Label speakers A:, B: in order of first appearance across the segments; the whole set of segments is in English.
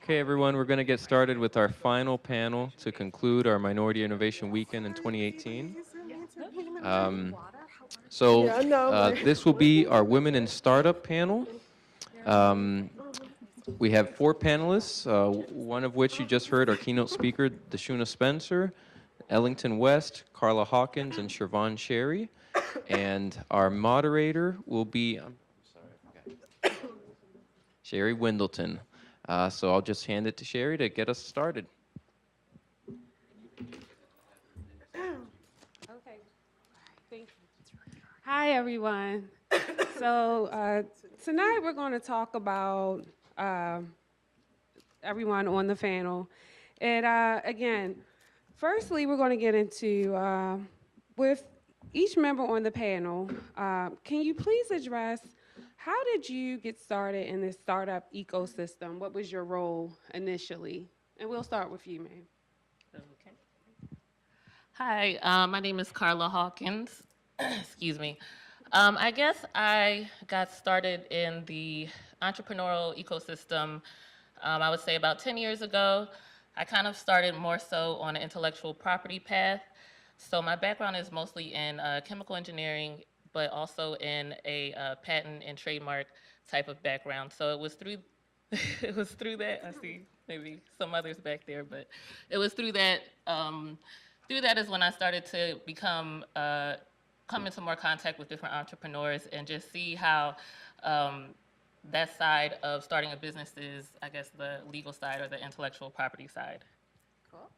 A: Okay, everyone, we're going to get started with our final panel to conclude our Minority Innovation Weekend in 2018. Um, so
B: Yeah, I know. I'm like,
A: this will be our Women in Startup panel. Um, we have four panelists, one of which you just heard, our keynote speaker, Dashuna Spencer, Ellington West, Carla Hawkins, and Siobhan Sherry. And our moderator will be, I'm sorry, I forgot. Sherry Wendleton. So I'll just hand it to Sherry to get us started.
C: Okay. Thank you. Hi, everyone. Tonight we're going to talk about everyone on the panel. And again, firstly, we're going to get into with each member on the panel. Can you please address how did you get started in this startup ecosystem? What was your role initially? And we'll start with you, ma'am.
D: Okay. Hi, my name is Carla Hawkins. Excuse me. I guess I got started in the entrepreneurial ecosystem, I would say about 10 years ago. I kind of started more so on an intellectual property path. So my background is mostly in chemical engineering, but also in a patent and trademark type of background. So it was through it was through that. I see maybe some others back there, but it was through that. Through that is when I started to come into more contact with different entrepreneurs and just see how that side of starting a business is, I guess, the legal side or the intellectual property side.
C: Cool.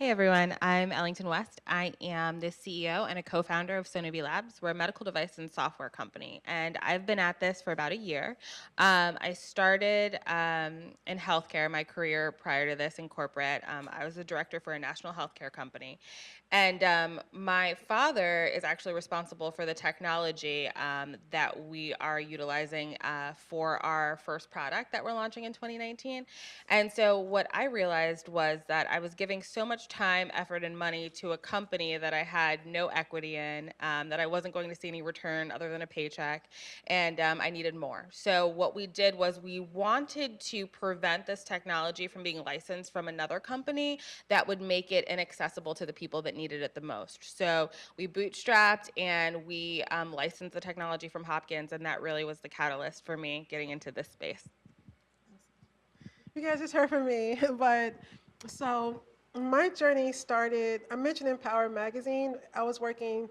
E: Hey everyone, I'm Ellington West. I am the CEO and a co-founder of Sonobi Labs. We're a medical device and software company, and I've been at this for about a year. I started in healthcare, my career prior to this in corporate. I was a director for a national healthcare company. And my father is actually responsible for the technology that we are utilizing for our first product that we're launching in 2019. And so what I realized was that I was giving so much time, effort, and money to a company that I had no equity in, that I wasn't going to see any return other than a paycheck, and I needed more. So what we did was we wanted to prevent this technology from being licensed from another company that would make it inaccessible to the people that needed it the most. So we bootstrapped and we licensed the technology from Hopkins, and that really was the catalyst for me getting into this space.
B: you guys just heard from me, but so my journey started. I mentioned Empower Magazine. I was working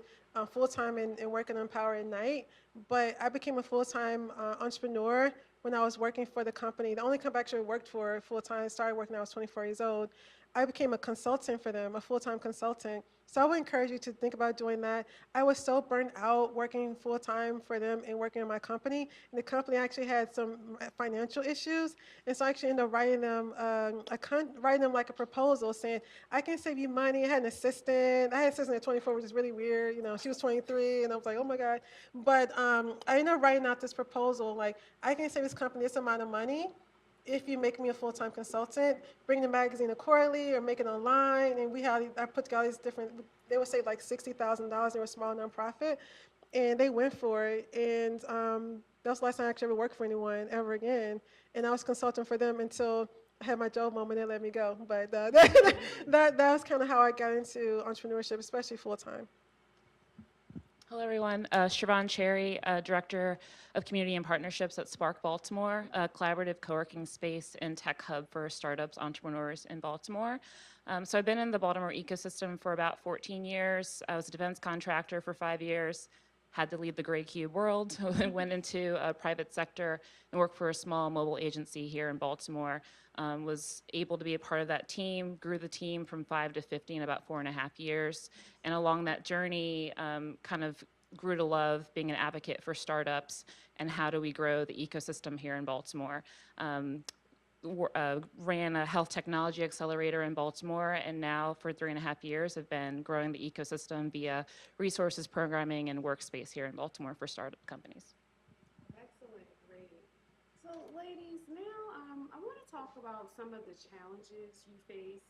B: full time and working on Power at night, but I became a full time entrepreneur when I was working for the company. The only company I actually worked for full time. Started working when I was 24 years old. I became a consultant for them, a full time consultant. So I would encourage you to think about doing that. I was so burnt out working full time for them and working in my company. And the company actually had some financial issues, and so I actually ended up writing them writing them like a proposal saying I can save you money. I had an assistant. I had an assistant at 24, which is really weird. You know, she was 23, and I was like, oh my god. But I ended up writing out this proposal like I can save this company this amount of money if you make me a full-time consultant, bring the magazine quarterly or make it online. And I put together these different, they would say like $60,000. They were a small nonprofit. And they went for it. And that was the last time I actually ever worked for anyone ever again. And I was consulting for them until I had my job moment and they let me go. But that was kind of how I got into entrepreneurship, especially full-time.
F: Hello, everyone. Siobhan Cherry, Director of Community and Partnerships at Spark Baltimore, a collaborative co-working space and tech hub for startups, entrepreneurs in Baltimore. So I've been in the Baltimore ecosystem for about 14 years. I was a defense contractor for 5 years, had to leave the gray cube world, and went into a private sector and worked for a small mobile agency here in Baltimore. Was able to be a part of that team, grew the team from 5 to 50 in about 4.5 years. And along that journey, kind of grew to love being an advocate for startups and how do we grow the ecosystem here in Baltimore. Ran a health technology accelerator in Baltimore, and now for 3.5 years have been growing the ecosystem via resources programming and workspace here in Baltimore for startup companies.
C: Excellent, great. So, ladies, now I want to talk about some of the challenges you face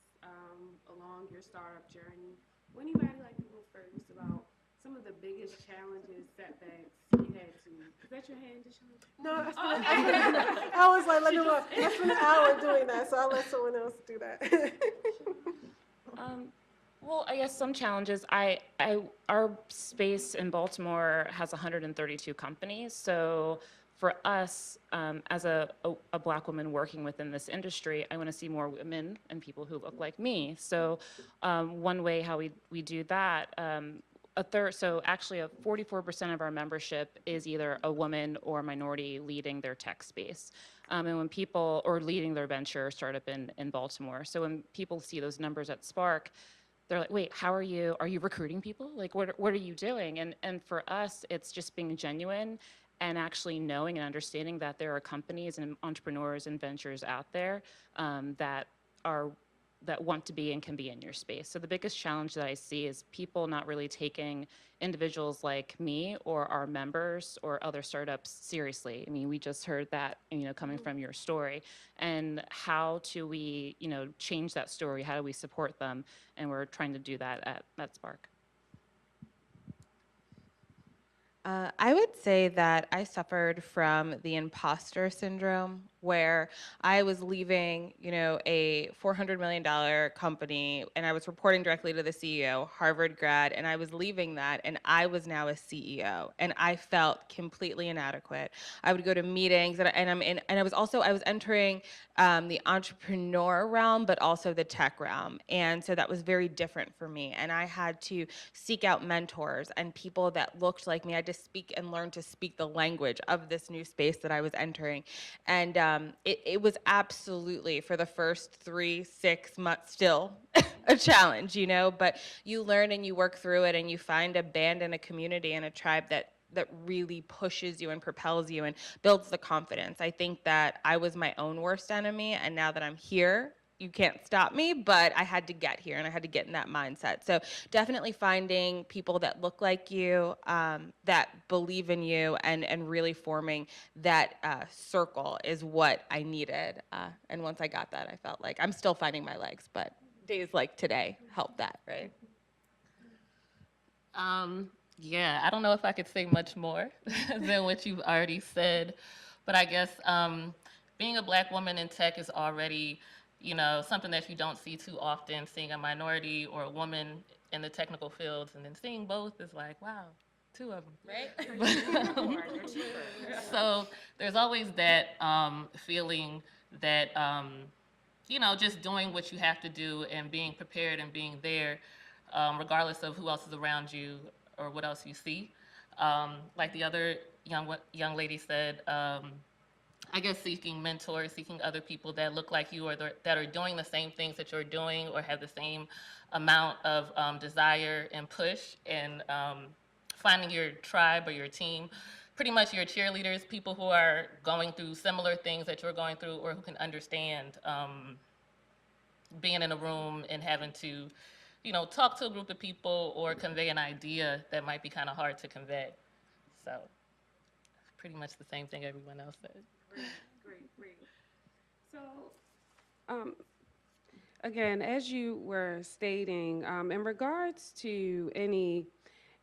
C: along your startup journey. Would anybody like to go first about some of the biggest challenges, setbacks you had to? Is that your hand, Deshaun?
B: No, I was like, let me look. I spent an hour doing that, so I'll let someone else do that.
F: Well, I guess some challenges. Our space in Baltimore has 132 companies. So for us, as a Black woman working within this industry, I want to see more women and people who look like me. So one way how we do that, so actually 44% of our membership is either a woman or a minority leading their tech space. And when people, or leading their venture startup in Baltimore. So when people see those numbers at Spark, they're like, wait, are you recruiting people? Like, what are you doing? And for us, it's just being genuine and actually knowing and understanding that there are companies and entrepreneurs and ventures out there that want to be and can be in your space. So the biggest challenge that I see is people not really taking individuals like me or our members or other startups seriously. I mean, we just heard that, coming from your story. And how do we, change that story? How do we support them? And we're trying to do that at Spark.
E: I would say that I suffered from the imposter syndrome, where I was leaving, a $400 million company, and I was reporting directly to the CEO, Harvard grad, and I was leaving that, and I was now a CEO, and I felt completely inadequate. I would go to meetings, and I was entering the entrepreneur realm, but also the tech realm, and so that was very different for me. And I had to seek out mentors and people that looked like me. I had to speak and learn to speak the language of this new space that I was entering. And it was absolutely, for the first 3-6 months, still a challenge, but you learn and you work through it, and you find a band and a community and a tribe that really pushes you and propels you and builds the confidence. I think that I was my own worst enemy, and now that I'm here, you can't stop me, but I had to get here and I had to get in that mindset. So definitely finding people that look like you, that believe in you, and really forming that circle is what I needed. And once I got that, I felt like I'm still finding my legs, but days like today help that, right?
D: Yeah, I don't know if I could say much more than what you've already said, but I guess being a Black woman in tech is already, something that you don't see too often. Seeing a minority or a woman in the technical fields, and then seeing both is like, wow, 2 of them. Right? So there's always that feeling that, just doing what you have to do and being prepared and being there, regardless of who else is around you or what else you see. Like the other young lady said, I guess seeking mentors, seeking other people that look like you or that are doing the same things that you're doing or have the same amount of desire and push, and finding your tribe or your team, pretty much your cheerleaders, people who are going through similar things that you're going through or who can understand being in a room and having to talk to a group of people or convey an idea that might be kind of hard to convey. So pretty much the same thing everyone else said.
C: Great. So, again, as you were stating, in regards to any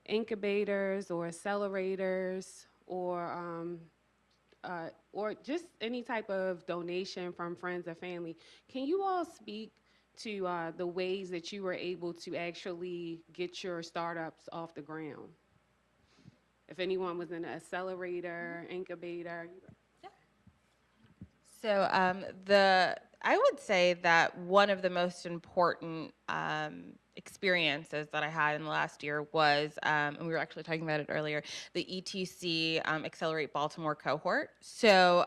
C: incubators or accelerators or just any type of donation from friends or family, can you all speak to the ways that you were able to actually get your startups off the ground? If anyone was in an accelerator, incubator.
E: So I would say that one of the most important experiences that I had in the last year was, and we were actually talking about it earlier, the ETC Accelerate Baltimore cohort. So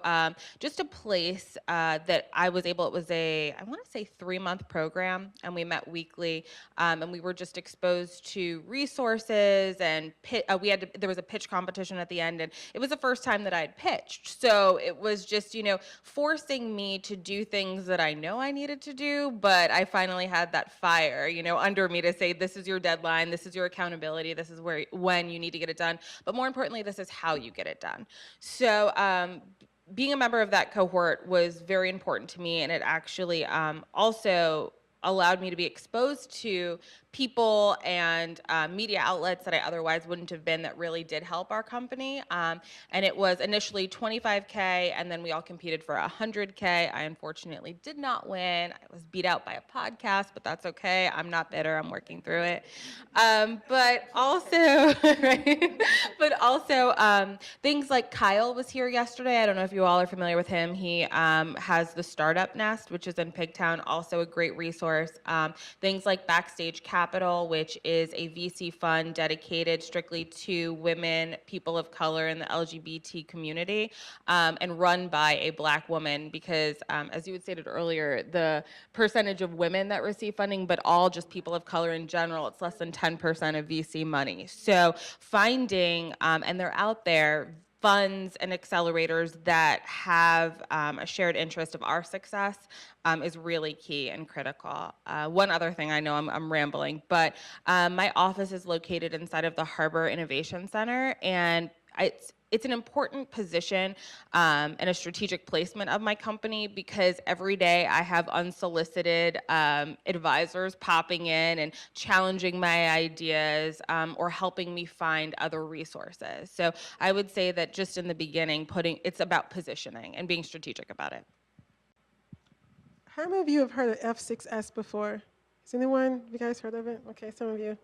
E: just a place that I was able, it was I want to say 3-month program, and we met weekly, and we were just exposed to resources, and there was a pitch competition at the end, and it was the first time that I had pitched. So it was just, forcing me to do things that I know I needed to do, but I finally had that fire, under me to say, this is your deadline, this is your accountability, this is when you need to get it done, but more importantly, this is how you get it done. So being a member of that cohort was very important to me, and it actually also allowed me to be exposed to people and media outlets that I otherwise wouldn't have been that really did help our company. And it was initially $25K, and then we all competed for $100K. I unfortunately did not win. I was beat out by a podcast, but that's okay. I'm not bitter. I'm working through it. But also, right? But also things like Kyle was here yesterday. I don't know if you all are familiar with him. He has the Startup Nest, which is in Pigtown, also a great resource. Things like Backstage Capital, which is a VC fund dedicated strictly to women, people of color, in the LGBT community, and run by a Black woman, because as you had stated earlier, the percentage of women that receive funding, but all just people of color in general, it's less than 10% of VC money. So finding, and they're out there, funds and accelerators that have a shared interest of our success is really key and critical. One other thing, I know I'm rambling, but my office is located inside of the Harbor Innovation Center, and it's an important position and a strategic placement of my company, because every day I have unsolicited advisors popping in and challenging my ideas or helping me find other resources. So I would say that just in the beginning, it's about positioning and being strategic about it.
B: How many of you have heard of F6S before? Has anyone, you guys heard of it? Okay, some of you.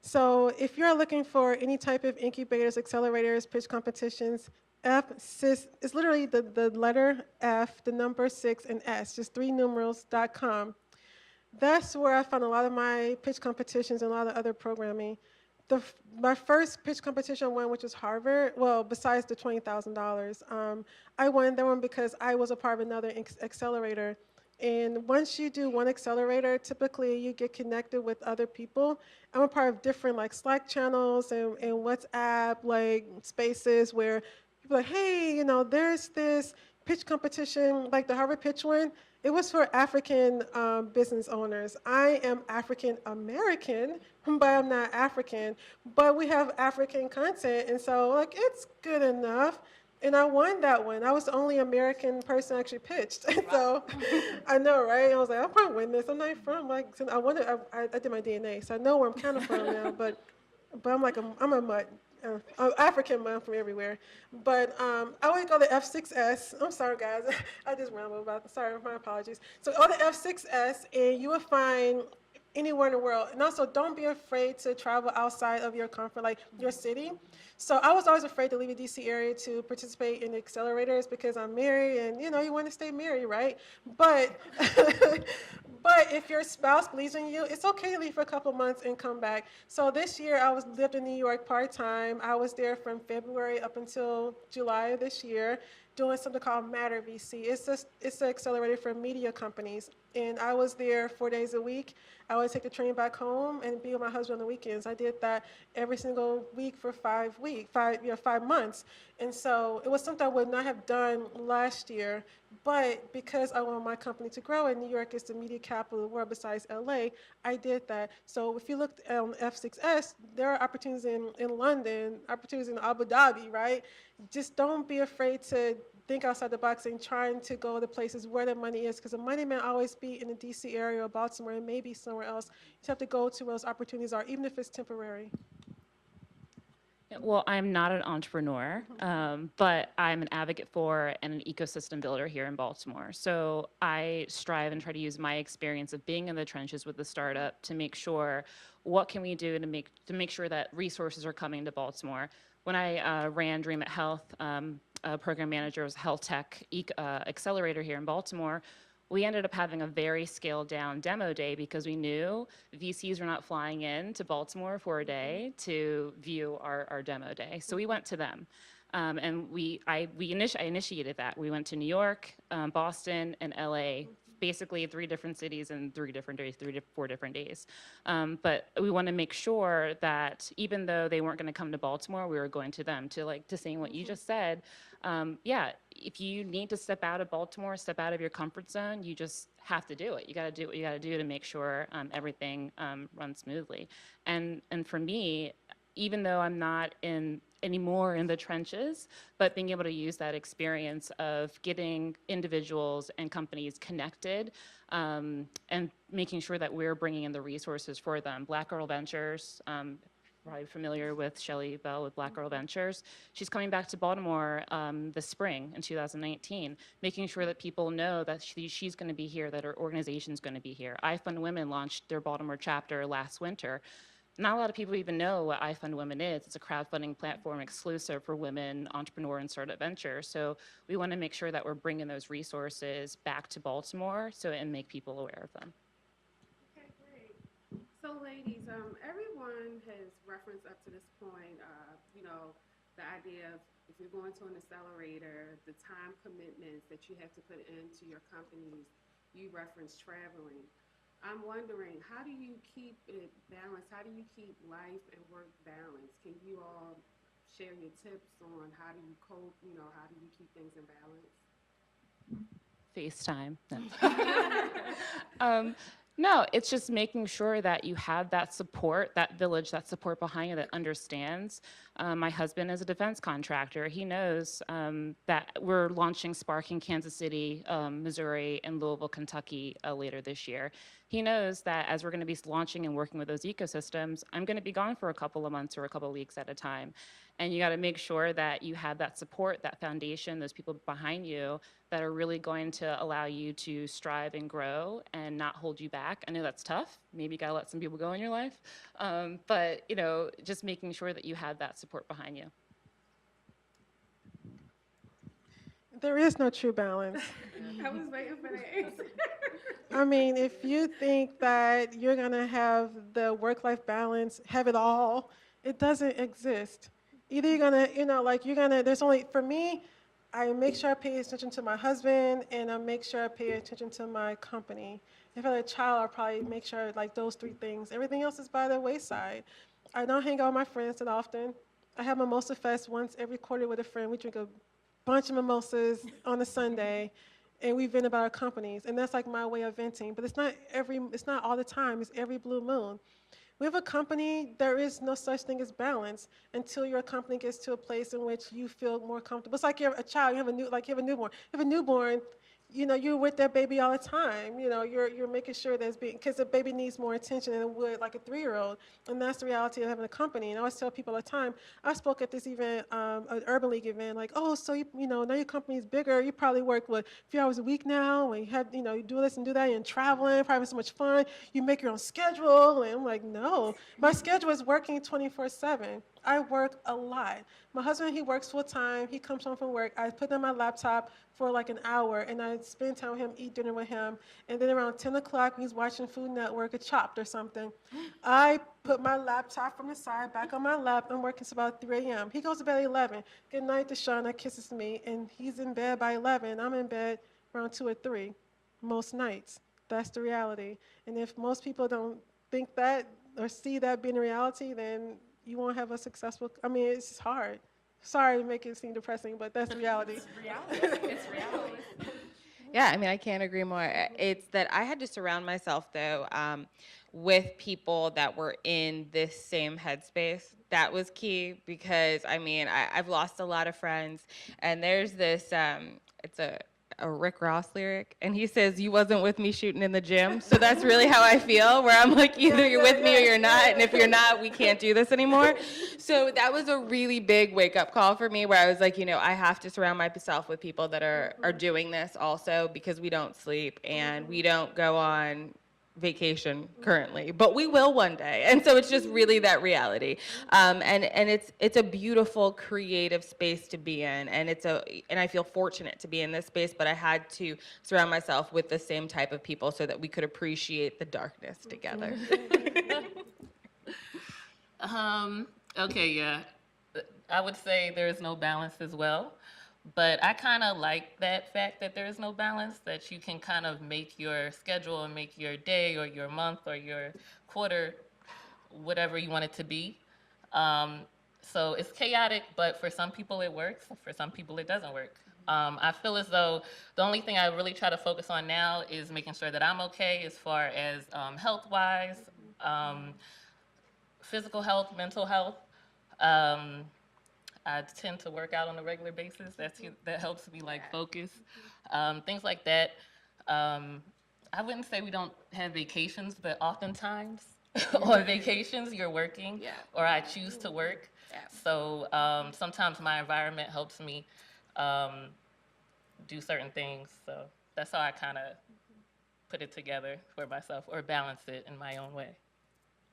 B: So if you're looking for any type of incubators, accelerators, pitch competitions, F6 is literally the letter F, the number 6, and S, just 3 numerals.com. That's where I found a lot of my pitch competitions and a lot of other programming. My first pitch competition I won, which was Harvard, well, besides the $20,000, I won that one because I was a part of another accelerator. And once you do one accelerator, typically you get connected with other people. I'm a part of different like Slack channels and WhatsApp like spaces where people are like, hey, you know, there's this pitch competition, like the Harvard pitch one. It was for African business owners. I am African American, but I'm not African. But we have African content, and so like it's good enough. And I won that one. I was the only American person actually pitched. So I know, right? I was like, I'll probably win this. I'm not from, like, I wanted, I did my DNA, so I know where I'm kind of from now. But I'm like, I'm a mutt. I'm African, but I'm from everywhere. But I always go to F6S. I'm sorry, guys. I just rambled about it. Sorry, my apologies. So go to F6S, and you will find anywhere in the world. And also, don't be afraid to travel outside of your comfort, like your city. So I was always afraid to leave the DC area to participate in accelerators because I'm married, and you know you want to stay married, right? But but if your spouse believes in you, it's okay to leave for a couple months and come back. So this year I lived in New York part-time. I was there from February up until July of this year, doing something called Matter VC. It's an accelerator for media companies. And I was there 4 days a week. I would take the train back home and be with my husband on the weekends. I did that every single week for 5 months. And so it was something I would not have done last year. But because I want my company to grow, and New York is the media capital of the world besides LA, I did that. So if you look at F6S, there are opportunities in London, opportunities in Abu Dhabi, right? Just don't be afraid to think outside the box and trying to go to places where the money is, because the money may always be in the DC area or Baltimore, and maybe somewhere else. You just have to go to where those opportunities are, even if it's temporary.
F: Well, I'm not an entrepreneur, but I'm an advocate for and an ecosystem builder here in Baltimore. So I strive and try to use my experience of being in the trenches with the startup to make sure what can we do to make sure that resources are coming to Baltimore. When I ran Dream It Health, program manager was Health Tech Accelerator here in Baltimore, we ended up having a very scaled down demo day because we knew VCs were not flying in to Baltimore for a day to view our demo day. So we went to them. And I initiated that. We went to New York, Boston, and LA, basically 3 different cities in 3 different days, 3 to 4 different days. But we want to make sure that even though they weren't going to come to Baltimore, we were going to them to saying what you just said. Yeah, if you need to step out of Baltimore, step out of your comfort zone, you just have to do it. You got to do what you got to do to make sure everything runs smoothly. And for me, even though I'm not in anymore in the trenches, but being able to use that experience of getting individuals and companies connected, and making sure that we're bringing in the resources for them. Black Girl Ventures, probably familiar with Shelley Bell with Black Girl Ventures. She's coming back to Baltimore this spring in 2019, making sure that people know that she's going to be here, that her organization's going to be here. I Fund Women launched their Baltimore chapter last winter. Not a lot of people even know what I Fund Women is. It's a crowdfunding platform exclusive for women entrepreneur and startup ventures. So we want to make sure that we're bringing those resources back to Baltimore and make people aware of them.
C: Okay, great. So, ladies, everyone has referenced up to this point, the idea of if you're going to an accelerator, the time commitments that you have to put into your companies. You referenced traveling. I'm wondering, how do you keep it balanced? How do you keep life and work balanced? Can you all share your tips on how do you cope? How do you keep things in balance?
F: FaceTime. No. No, it's just making sure that you have that support, that village, that support behind you that understands. My husband is a defense contractor. He knows that we're launching Spark in Kansas City, Missouri, and Louisville, Kentucky later this year. He knows that as we're going to be launching and working with those ecosystems, I'm going to be gone for a couple of months or a couple of weeks at a time. And you got to make sure that you have that support, that foundation, those people behind you that are really going to allow you to strive and grow and not hold you back. I know that's tough. Maybe you got to let some people go in your life. But, just making sure that you have that support behind you.
B: There is no true balance.
C: I was waiting for the answer.
B: I mean, if you think that you're going to have the work-life balance, have it all, it doesn't exist. Either you're going to, there's only, for me, I make sure I pay attention to my husband, and I make sure I pay attention to my company. If I had a child, I'll probably make sure, those three things. Everything else is by the wayside. I don't hang out with my friends that often. I have Mimosa Fest once every quarter with a friend. We drink a bunch of mimosas on a Sunday, and we vent about our companies. And that's my way of venting. But it's not all the time. It's every blue moon. We have a company, there is no such thing as balance until your company gets to a place in which you feel more comfortable. It's like you're a child, you have a newborn. You have a newborn, you're with that baby all the time. You're making sure because the baby needs more attention than it would like a 3-year-old. And that's the reality of having a company. And I always tell people all the time, I spoke at this event, an Urban League event, so now your company's bigger. You probably work, a few hours a week now, and you have, you do this and do that, and traveling, probably having so much fun. You make your own schedule. And I'm like, no, my schedule is working 24/7. I work a lot. My husband, he works full time. He comes home from work. I put on my laptop for an hour, and I spend time with him, eat dinner with him. And then around 10 o'clock, he's watching Food Network or Chopped or something. I put my laptop from the side back on my lap. I'm working until about 3 a.m. He goes to bed at 11. Good night, Deshauna kisses me, and he's in bed by 11. I'm in bed around 2 or 3 most nights. That's the reality. And if most people don't think that or see that being a reality, then you won't have a successful, it's just hard. Sorry to make it seem depressing, but that's the reality.
F: It's reality.
E: Yeah, I can't agree more. It's that I had to surround myself, though, with people that were in this same headspace. That was key because, I've lost a lot of friends. And there's this, it's a Rick Ross lyric, and he says, "You wasn't with me shooting in the gym." So that's really how I feel, where I'm like, either you're with me or you're not, and if you're not, we can't do this anymore. So that was a really big wake-up call for me, where I was like, I have to surround myself with people that are doing this also, because we don't sleep and we don't go on vacation currently, but we will one day. And so it's just really that reality. And it's a beautiful, creative space to be in. And I feel fortunate to be in this space, but I had to surround myself with the same type of people so that we could appreciate the darkness together.
D: Okay, yeah. I would say there is no balance as well. But I kind of like that fact that there is no balance, that you can kind of make your schedule and make your day or your month or your quarter whatever you want it to be. So it's chaotic, but for some people it works. For some people it doesn't work. I feel as though the only thing I really try to focus on now is making sure that I'm okay as far as health-wise, physical health, mental health. I tend to work out on a regular basis. That helps me like focus, things like that. Um, I wouldn't say we don't have vacations, but oftentimes on vacations you're working,
C: Yeah.
D: or I choose to work.
C: Yeah.
D: So sometimes my environment helps me um, do certain things. So that's how I kind of put it together for myself or balance it in my own way.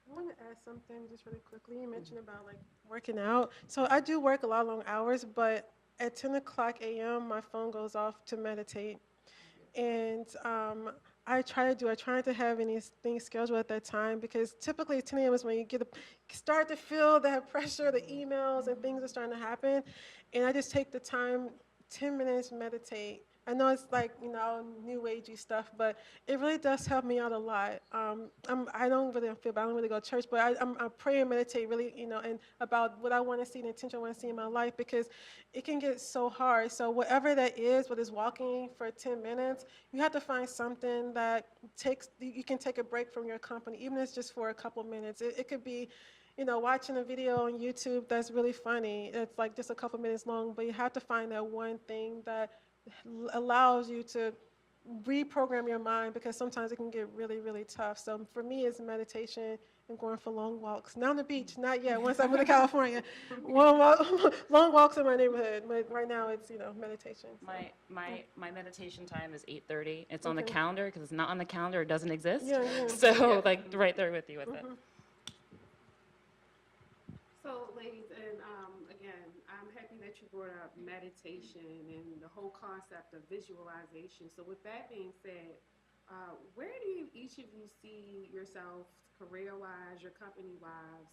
B: I want to add something just really quickly. You mentioned about like working out. So I do work a lot of long hours, but at 10 o'clock a.m., my phone goes off to meditate. And I try to have anything scheduled at that time because typically 10 a.m. is when you start to feel that pressure, the emails and things are starting to happen. And I just take the time, 10 minutes, meditate. I know it's like, new agey stuff, but it really does help me out a lot. I don't really feel bad. I don't really go to church, but I pray and meditate really, and about what I want to see, the intention I want to see in my life, because it can get so hard. So whatever that is, whether it's walking for 10 minutes, you have to find something that you can take a break from your company, even if it's just for a couple minutes. It could be, watching a video on YouTube that's really funny. It's like just a couple minutes long, but you have to find that one thing that allows you to reprogram your mind, because sometimes it can get really, really tough. So for me, it's meditation and going for long walks. Not on the beach, not yet. Once I move to California, long walks in my neighborhood. But right now, it's meditation. So.
F: My meditation time is 8:30. It's on the
B: Okay.
F: calendar because it's not on the calendar. It doesn't exist.
B: Yeah.
F: So like right there with you with it.
C: So, ladies, and again, I'm happy that you brought up meditation and the whole concept of visualization. So, with that being said, where do each of you see yourself career-wise, your company-wise,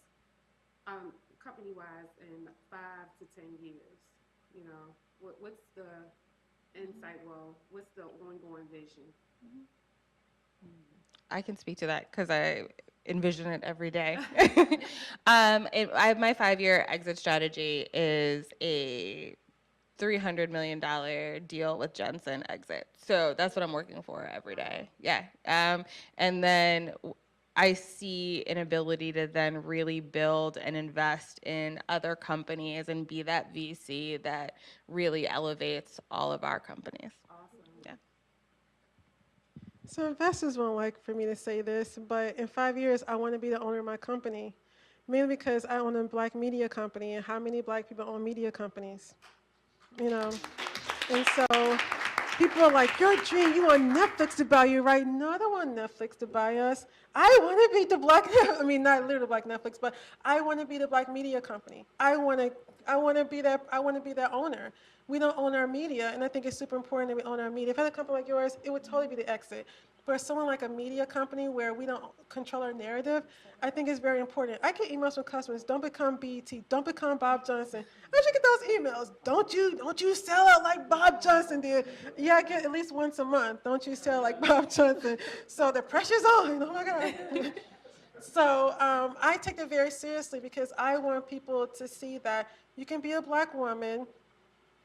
C: in 5 to 10 years? What's the insight? Well, what's the ongoing vision?
E: I can speak to that because I envision it every day. My 5-year exit strategy is a $300 million deal with Jensen exit. So that's what I'm working for every day. Yeah. And then I see an ability to then really build and invest in other companies and be that VC that really elevates all of our companies.
C: Awesome.
E: Yeah.
B: So investors won't like for me to say this, but in 5 years, I want to be the owner of my company, mainly because I own a black media company, and how many black people own media companies? And so people are like, your dream, you want Netflix to buy you, right? No, I don't want Netflix to buy us. I want to be the black, not literally black Netflix, but I want to be the black media company. I want to be that owner. We don't own our media, and I think it's super important that we own our media. If I had a company like yours, it would totally be the exit. But someone like a media company where we don't control our narrative, I think is very important. I get emails from customers, don't become BET, don't become Bob Johnson. How'd you get those emails? Don't you sell out like Bob Johnson did? Yeah, I get at least once a month. Don't you sell like Bob Johnson? So the pressure's on, oh my God. So I take it very seriously because I want people to see that you can be a black woman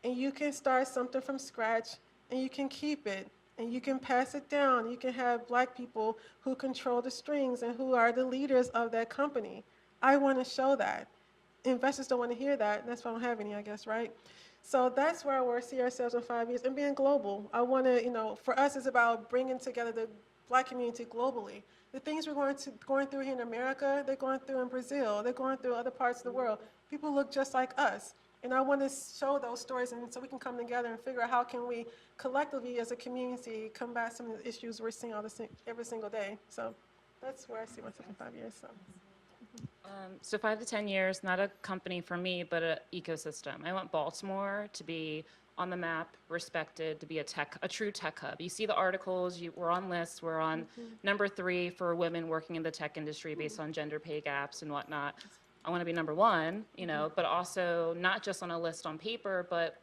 B: and you can start something from scratch and you can keep it. And you can pass it down. You can have black people who control the strings and who are the leaders of that company. I want to show that. Investors don't want to hear that. That's why I don't have any, I guess, right? So that's where we see ourselves in 5 years and being global. I want to, for us, it's about bringing together the black community globally. The things we're going through here in America, they're going through in Brazil. They're going through other parts of the world. People look just like us. And I want to show those stories, and so we can come together and figure out how can we collectively as a community combat some of the issues we're seeing every single day. So that's where I see myself in 5 years.
F: So 5 to 10 years, not a company for me, but an ecosystem. I want Baltimore to be on the map, respected, to be a true tech hub. You see the articles, we're on lists, we're on number 3 for women working in the tech industry based on gender pay gaps and whatnot. I want to be number 1, but also not just on a list on paper, but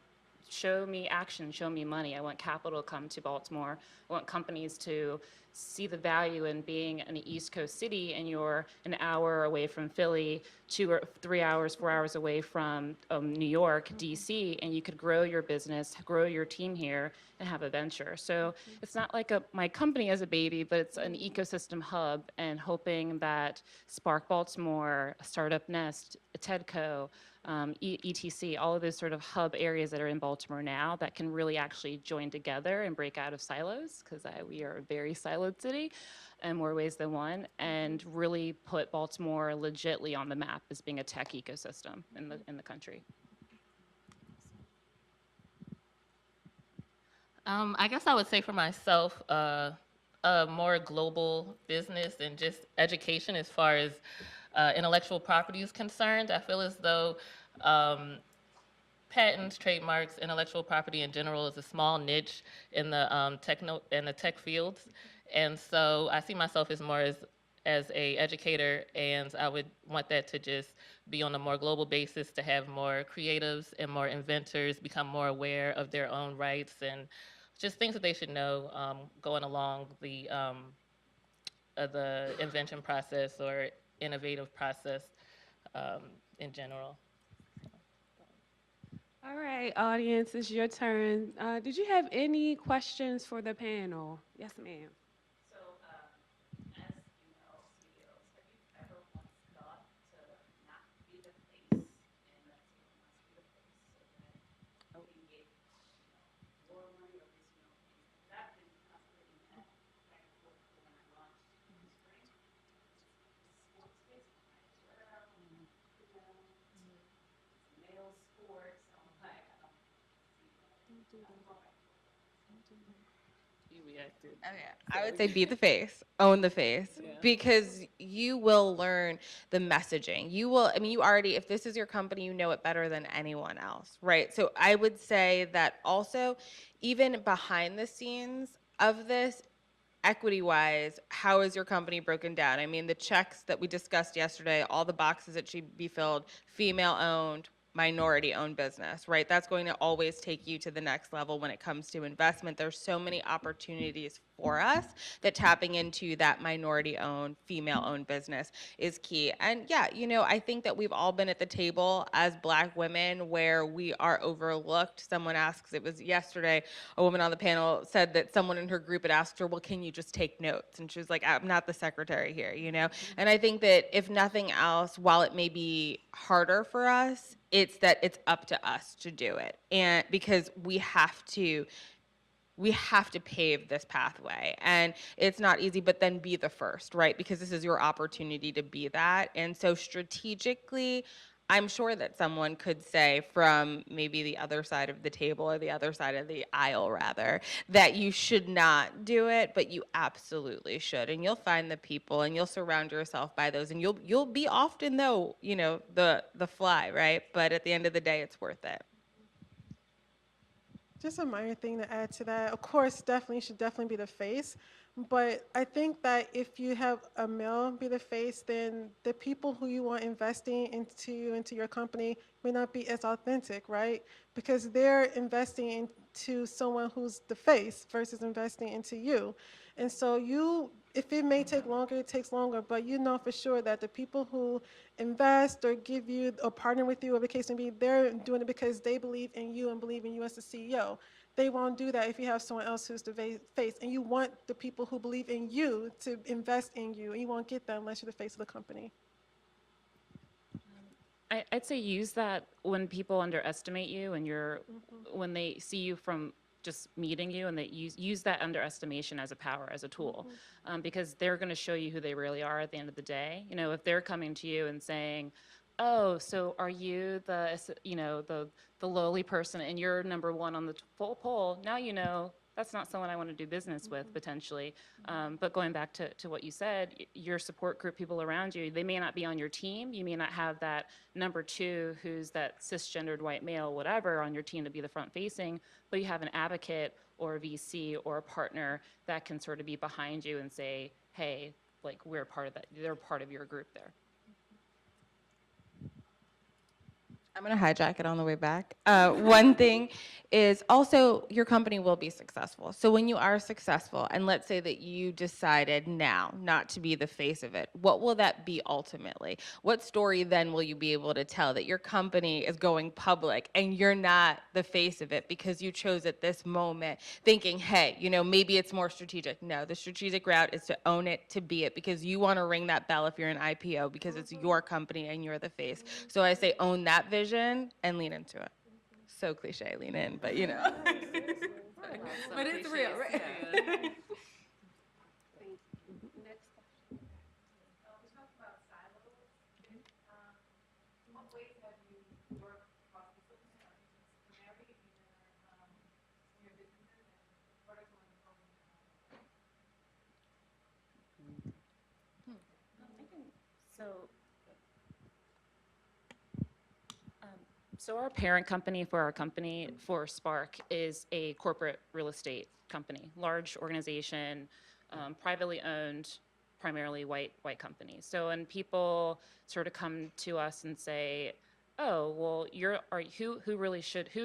F: show me action, show me money. I want capital to come to Baltimore. I want companies to see the value in being an East Coast city and you're an hour away from Philly, 2 or 3 hours, 4 hours away from New York, DC, and you could grow your business, grow your team here, and have a venture. So it's not like my company as a baby, but it's an ecosystem hub, and hoping that Spark Baltimore, Startup Nest, TEDCO, ETC, all of those sort of hub areas that are in Baltimore now that can really actually join together and break out of silos, because we are a very siloed city in more ways than one, and really put Baltimore legitly on the map as being a tech ecosystem in the country.
D: I guess I would say for myself, a more global business and just education as far as intellectual property is concerned. I feel as though patents, trademarks, intellectual property in general is a small niche in the tech fields, and so I see myself as more as a educator, and I would want that to just be on a more global basis, to have more creatives and more inventors become more aware of their own rights and just things that they should know going along the invention process or innovative process in general.
C: All right, audience, it's your turn. Did you have any questions for the panel? Yes, ma'am.
F: So, as you know, CEOs, have you ever once thought to not be the face and let someone else be the face so that you get, more money, or at least, things like that? And constantly met back and forth when I launched in the spring. Sports space as well, male sports. I'm like, I don't see that.
D: You reacted.
E: Oh, yeah. I would say be the face, own the face, because you will learn the messaging. You will, I mean, you already, if this is your company, you know it better than anyone else, right? So I would say that also, even behind the scenes of this, equity-wise, how is your company broken down? I mean, the checks that we discussed yesterday, all the boxes that should be filled, female-owned, minority-owned business, right? That's going to always take you to the next level when it comes to investment. There's so many opportunities for us that tapping into that minority-owned, female-owned business is key. And yeah, I think that we've all been at the table as Black women where we are overlooked. Someone asks, it was yesterday, a woman on the panel said that someone in her group had asked her, well, can you just take notes? And she was like, I'm not the secretary here, And I think that if nothing else, while it may be harder for us, it's that it's up to us to do it. And because we have to pave this pathway, and it's not easy, but then be the first, right? Because this is your opportunity to be that. And so strategically, I'm sure that someone could say from maybe the other side of the table, or the other side of the aisle rather, that you should not do it, but you absolutely should. And you'll find the people, and you'll surround yourself by those, and you'll be often, though, the fly, right? But at the end of the day, it's worth it.
B: Just a minor thing to add to that. Of course, definitely should definitely be the face. But I think that if you have a male be the face, then the people who you want investing into your company may not be as authentic, right? Because they're investing into someone who's the face versus investing into you. And so if it may take longer, it takes longer, but you know for sure that the people who invest or give you or partner with you, or the case may be, they're doing it because they believe in you and believe in you as the CEO. They won't do that if you have someone else who's the face. And you want the people who believe in you to invest in you, and you won't get that unless you're the face of the company.
F: I'd say use that when people underestimate you, and when they see you from just meeting you, and they use that underestimation as a power, as a tool, because they're going to show you who they really are at the end of the day. If they're coming to you and saying, oh, so are you the lowly person and you're number one on the poll, now that's not someone I want to do business with, potentially. But going back to what you said, your support group, people around you, they may not be on your team. You may not have that number two who's that cisgendered white male, whatever, on your team to be the front facing, but you have an advocate or a VC or a partner that can sort of be behind you and say, hey, like, we're part of that. They're part of your group there.
E: I'm going to hijack it on the way back. One thing is also your company will be successful. So when you are successful, and let's say that you decided now not to be the face of it, what will that be ultimately? What story then will you be able to tell that your company is going public and you're not the face of it because you chose at this moment thinking, hey, maybe it's more strategic. No, the strategic route is to own it, to be it, because you want to ring that bell if you're an IPO, because it's your company and you're the face. So I say own that vision vision and lean into it. So cliche, lean in, but you know. But it's real, right?
F: So, so our parent company for our company, for Spark, is a corporate real estate company, large organization, privately owned, primarily white company. So when people sort of come to us and say, "Oh, well, who's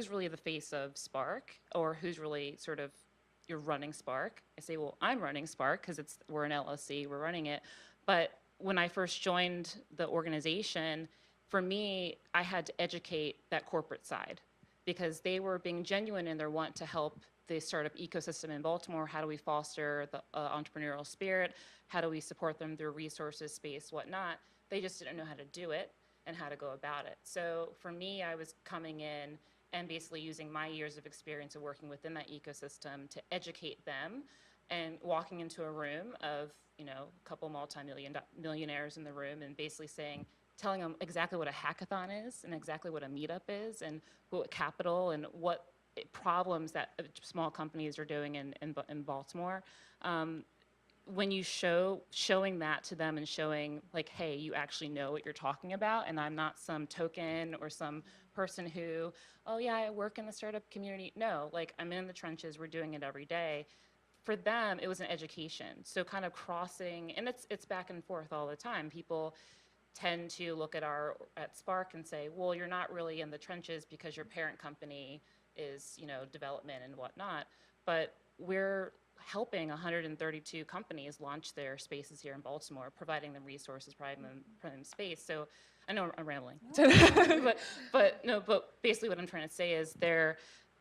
F: really the face of Spark, or who's really sort of you're running Spark?" I say, "Well, I'm running Spark because we're an LLC, we're running it." But when I first joined the organization, for me, I had to educate that corporate side because they were being genuine in their want to help the startup ecosystem in Baltimore. How do we foster the entrepreneurial spirit? How do we support them through resources, space, whatnot? They just didn't know how to do it and how to go about it. So for me, I was coming in and basically using my years of experience of working within that ecosystem to educate them, and walking into a room of, a couple millionaires in the room and basically telling them exactly what a hackathon is and exactly what a meetup is and what capital and what problems that small companies are doing in Baltimore. When you showing that to them and showing like, hey, you actually know what you're talking about, and I'm not some token or some person who, oh yeah, I work in the startup community. No, like I'm in the trenches, we're doing it every day. For them, it was an education. So kind of crossing, and it's back and forth all the time. People tend to look at Spark and say, well, you're not really in the trenches because your parent company is, development and whatnot. But we're helping 132 companies launch their spaces here in Baltimore, providing them resources, providing them space. So I know I'm rambling, but basically what I'm trying to say is they're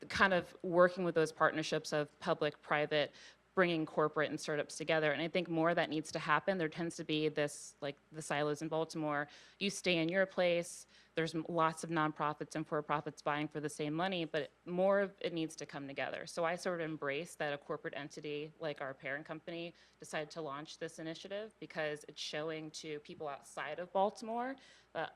F: kind of working with those partnerships of public, private, bringing corporate and startups together. And I think more of that needs to happen. There tends to be this, like the silos in Baltimore, you stay in your place, there's lots of nonprofits and for-profits vying for the same money, but more of it needs to come together. So I sort of embrace that a corporate entity like our parent company decided to launch this initiative because it's showing to people outside of Baltimore that,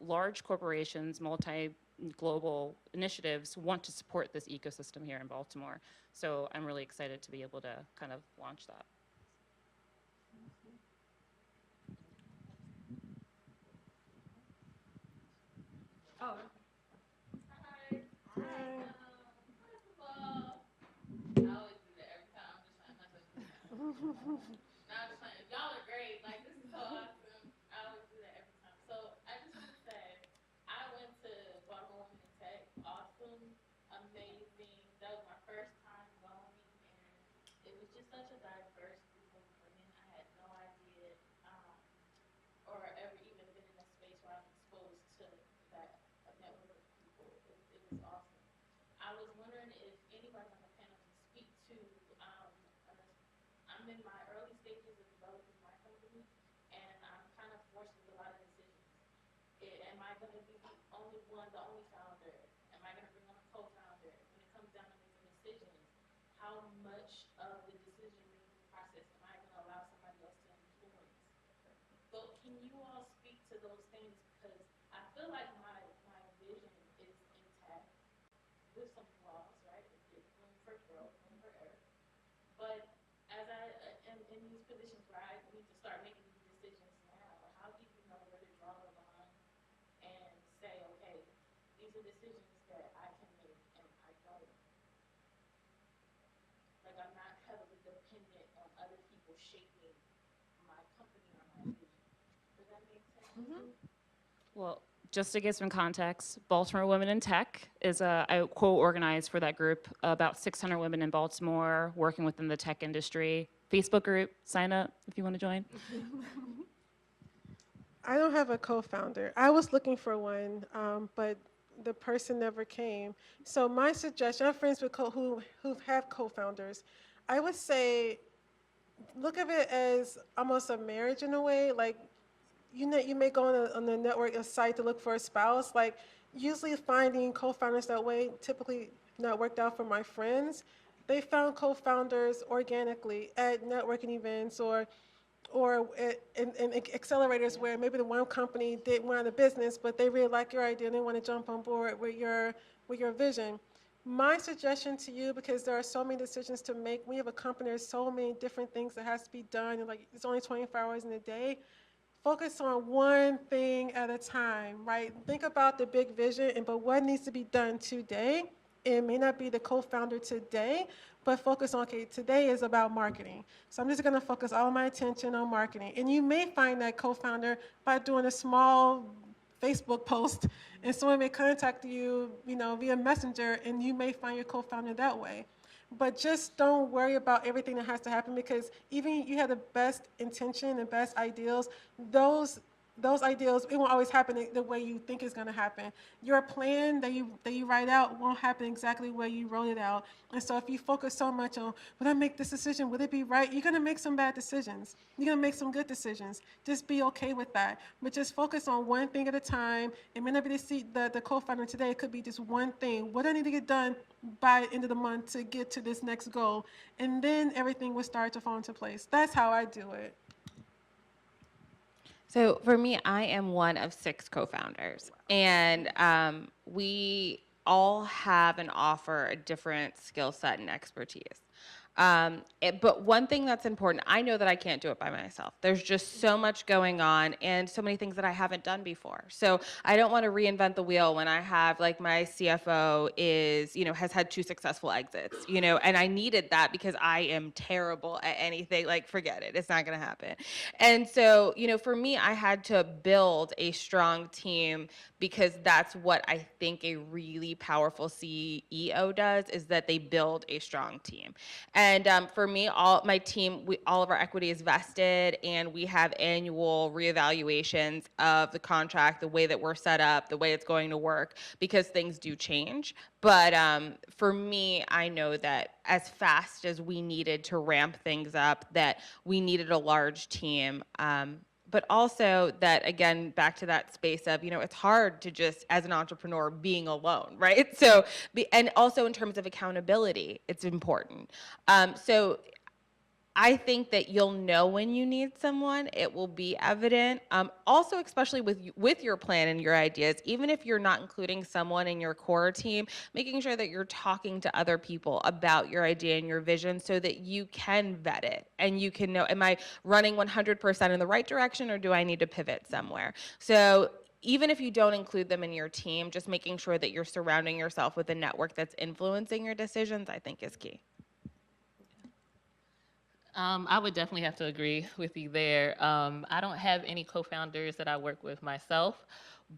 F: large corporations, multi-global initiatives want to support this ecosystem here in Baltimore. So I'm really excited to be able to kind of launch that.
B: Hi.
D: Y'all are great. Like, this is so awesome. I always do that every time. So I just want to say, I went to Baltimore Women in Tech. Awesome, amazing. That was my first time going, and it was just such a diverse group of women. I had no idea, or ever even been in a space where I was exposed to that network of people. It was awesome. I was wondering if anybody on the panel can speak to, I'm in my early stages of developing my company, and I'm kind of forced with a lot of decisions. Am I going to be the only founder? Am I going to bring on a co-founder? When it comes down to making decisions, how much of the decision-making process am I going to allow somebody else to influence? So can you all speak to those things? Because I feel like my vision is intact with some flaws, right? It's room for growth, room for error. But as I am in these positions where I need to start making these decisions now, how do you know where to draw the line and say, okay, these are decisions that I can make and I don't. Like, I'm not heavily dependent on other people shaping my company or my vision. Does that make sense? Mm-hmm.
F: Well, just to give some context, Baltimore Women in Tech is I co-organized for that group, about 600 women in Baltimore working within the tech industry. Facebook group, sign up if you want to join.
B: I don't have a co-founder. I was looking for one, but the person never came. So my suggestion, I have friends with who have co-founders. I would say, look at it as almost a marriage in a way. Like, you may go on the network, a site to look for a spouse. Like, usually finding co-founders that way typically not worked out for my friends. They found co-founders organically at networking events or in accelerators where maybe the one company didn't want the business, but they really like your idea and they want to jump on board with your vision. My suggestion to you, because there are so many decisions to make, we have a company, there's so many different things that has to be done, and like it's only 24 hours in a day. Focus on one thing at a time, right? Think about the big vision, but what needs to be done today? It may not be the co-founder today, but focus on, okay, today is about marketing. So I'm just gonna focus all my attention on marketing. And you may find that co-founder by doing a small Facebook post, and someone may contact you, via Messenger, and you may find your co-founder that way. But just don't worry about everything that has to happen, because even you have the best intention and best ideals, those ideals, it won't always happen the way you think it's going to happen. Your plan that you write out won't happen exactly where you wrote it out. And so if you focus so much on, would I make this decision? Would it be right? You're going to make some bad decisions. You're going to make some good decisions. Just be okay with that. But just focus on one thing at a time. It may not be the co-founder today. It could be just one thing. What do I need to get done by the end of the month to get to this next goal? And then everything will start to fall into place. That's how I do it.
E: So for me, I am one of 6 co-founders, and we all have and offer a different skill set and expertise. But one thing that's important, I know that I can't do it by myself. There's just so much going on and so many things that I haven't done before. So I don't want to reinvent the wheel when I have, like, my CFO has had 2 successful exits, and I needed that because I am terrible at anything. Like, forget it. It's not going to happen. And so, for me, I had to build a strong team, because that's what I think a really powerful CEO does, is that they build a strong team. And for me, my team, all of our equity is vested, and we have annual reevaluations of the contract, the way that we're set up, the way it's going to work, because things do change. But for me, I know that as fast as we needed to ramp things up, that we needed a large team. But also that, again, back to that space of, it's hard to just, as an entrepreneur, being alone, right? So, and also in terms of accountability, it's important. So I think that you'll know when you need someone. It will be evident. Also, especially with your plan and your ideas, even if you're not including someone in your core team, making sure that you're talking to other people about your idea and your vision, so that you can vet it and you can know, am I running 100% in the right direction, or do I need to pivot somewhere? So even if you don't include them in your team, just making sure that you're surrounding yourself with a network that's influencing your decisions, I think, is key.
D: I would definitely have to agree with you there. I don't have any co-founders that I work with myself,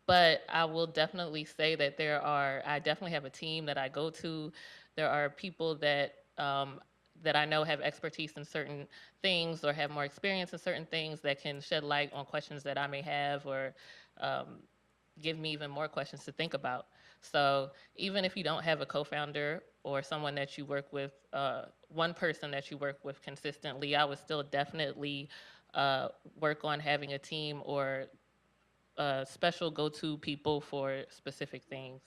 D: but I will definitely say that I definitely have a team that I go to. There are people that that I know have expertise in certain things, or have more experience in certain things, that can shed light on questions that I may have, or give me even more questions to think about. So even if you don't have a co-founder or someone that you work with, one person that you work with consistently, I would still definitely work on having a team or special go-to people for specific things.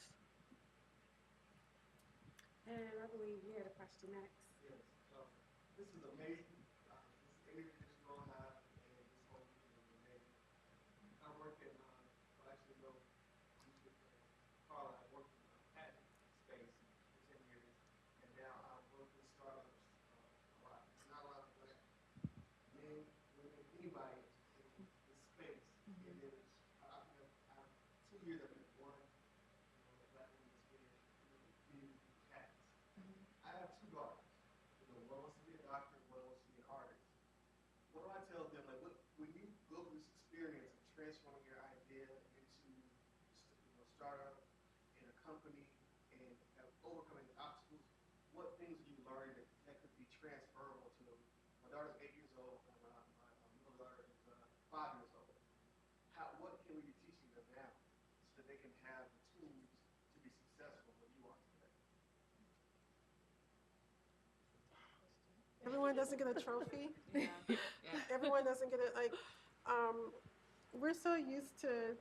C: And I believe you had a question next.
G: This is amazing. This interview is going on, and this whole thing is amazing. I work in, well, actually, no, Carla, I worked in the patent space for 10 years, and now I work with startups a lot. There's not a lot of black men, women, anybody in this space. And then I've 2 years I've been one, black woman experience in patents. I have 2 daughters. One wants to be a doctor, one wants to be an artist. What do I tell them? Like, when you go through this experience of transforming your idea into startup in a company and overcoming obstacles, what things do you learn that could be transferable to them? My daughter's 8 years old, and my middle daughter is 5 years old. What can we be teaching them now so that they can have the tools to be successful where you are today?
B: Everyone doesn't get a trophy. Everyone doesn't get it. Like, we're so used to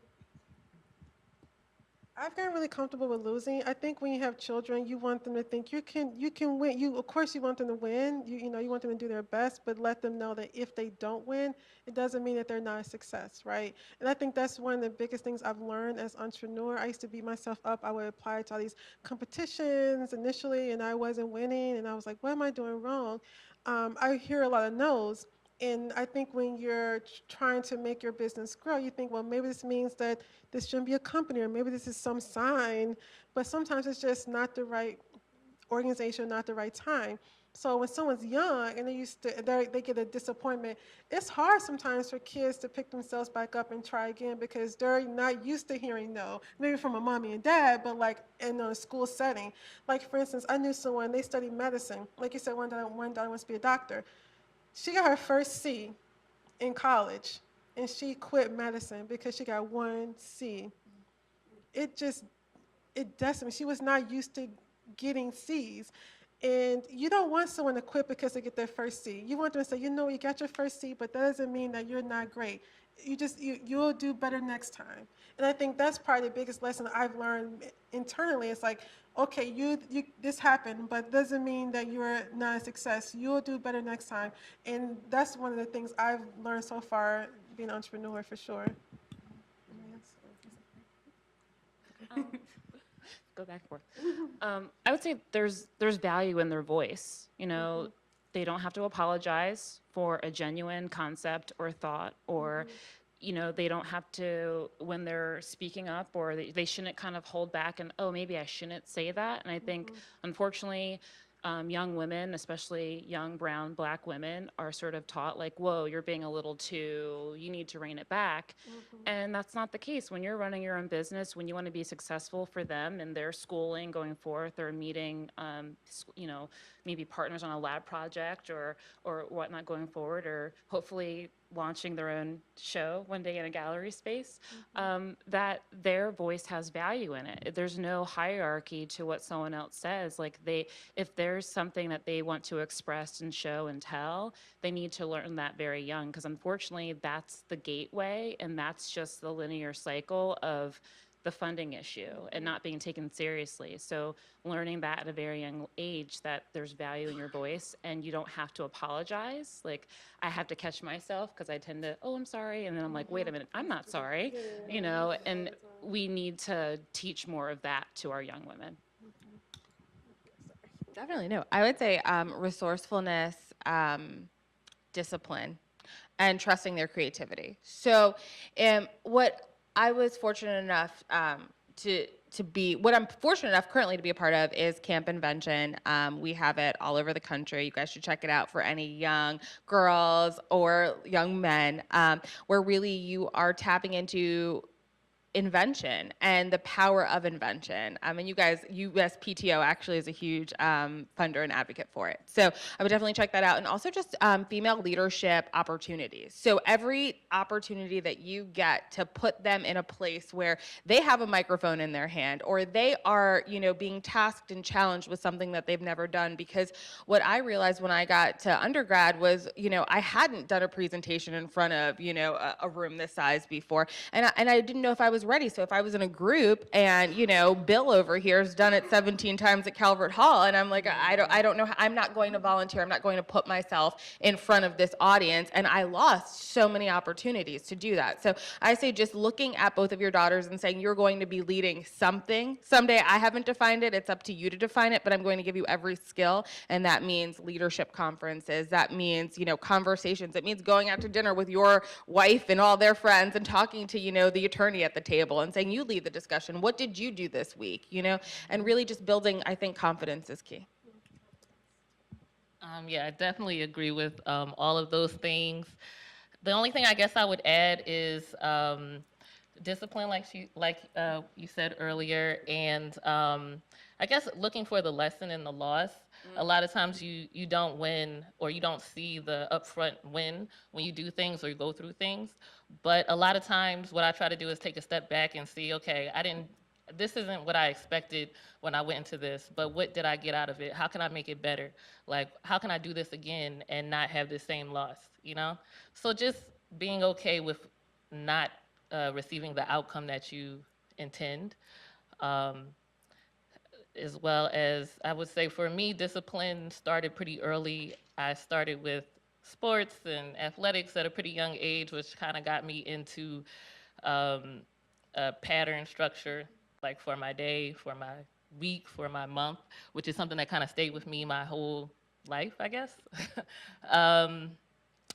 B: I've gotten really comfortable with losing. I think when you have children, you want them to think you can win. You of course you want them to win. You want them to do their best, but let them know that if they don't win, it doesn't mean that they're not a success, right? And I think that's one of the biggest things I've learned as entrepreneur. I used to beat myself up. I would apply to all these competitions initially, and I wasn't winning, and I was like, what am I doing wrong? I hear a lot of no's. And I think when you're trying to make your business grow, you think, well, maybe this means that this shouldn't be a company, or maybe this is some sign, but sometimes it's just not the right organization, not the right time. So when someone's young and they get a disappointment, it's hard sometimes for kids to pick themselves back up and try again because they're not used to hearing no, maybe from a mommy and dad, but like in a school setting. Like for instance, I knew someone, they studied medicine. Like you said, one daughter wants to be a doctor. She got her first C in college, and she quit medicine because she got one C. It just, it decimated. She was not used to getting C's. And you don't want someone to quit because they get their first C. You want them to say, you know, you got your first C, but that doesn't mean that you're not great. You'll do better next time. And I think that's probably the biggest lesson I've learned internally. It's like, okay, this happened, but it doesn't mean that you're not a success. You'll do better next time. And that's one of the things I've learned so far being an entrepreneur for sure.
F: Go back and forth. I would say there's value in their voice. You know, they don't have to apologize for a genuine concept or thought, or you know, they don't have to when they're speaking up, or they shouldn't kind of hold back and, oh, maybe I shouldn't say that. And I think, unfortunately, young women, especially young brown black women, are sort of taught like, whoa, you're being a little too, you need to rein it back. And that's not the case. When you're running your own business, when you want to be successful for them and their schooling going forth, or meeting, you know, maybe partners on a lab project or whatnot going forward, or hopefully launching their own show one day in a gallery space, that their voice has value in it. There's no hierarchy to what someone else says. Like if there's something that they want to express and show and tell, they need to learn that very young, because unfortunately that's the gateway, and that's just the linear cycle of the funding issue and not being taken seriously. So learning that at a very young age, that there's value in your voice and you don't have to apologize. Like I have to catch myself because I tend to, oh, I'm sorry. And then I'm like, wait a minute, I'm not sorry, you know, and we need to teach more of that to our young women.
E: Definitely. No, I would say resourcefulness, discipline, and trusting their creativity. So what I was fortunate enough what I'm fortunate enough currently to be a part of is Camp Invention. We have it all over the country. You guys should check it out for any young girls or young men, where really you are tapping into invention and the power of invention. And you guys, USPTO actually is a huge funder and advocate for it. So I would definitely check that out. And also just female leadership opportunities. So every opportunity that you get to put them in a place where they have a microphone in their hand, or they are, you know, being tasked and challenged with something that they've never done. Because what I realized when I got to undergrad was, you know, I hadn't done a presentation in front of, you know, a room this size before. And I didn't know if I was ready. So if I was in a group and, you know, Bill over here has done it 17 times at Calvert Hall, and I'm like, I don't know, I'm not going to volunteer. I'm not going to put myself in front of this audience. And I lost so many opportunities to do that. So I say just looking at both of your daughters and saying, you're going to be leading something. Someday I haven't defined it. It's up to you to define it, but I'm going to give you every skill. And that means leadership conferences. That means, you know, conversations. It means going out to dinner with your wife and all their friends and talking to, you know, the attorney at the table and saying, you lead the discussion. What did you do this week? You know, and really just building, I think confidence is key.
D: Yeah, I definitely agree with all of those things. The only thing I guess I would add is discipline, like you said earlier, and I guess looking for the lesson in the loss. A lot of times you don't win, or you don't see the upfront win when you do things or you go through things. But a lot of times what I try to do is take a step back and see, okay, this isn't what I expected when I went into this, but what did I get out of it? How can I make it better? Like, how can I do this again and not have the same loss, you know? So just being okay with not receiving the outcome that you intend. Um, as well as, I would say for me, discipline started pretty early. I started with sports and athletics at a pretty young age, which kind of got me into um, a pattern structure, like for my day, for my week, for my month, which is something that kind of stayed with me my whole life, I guess. um,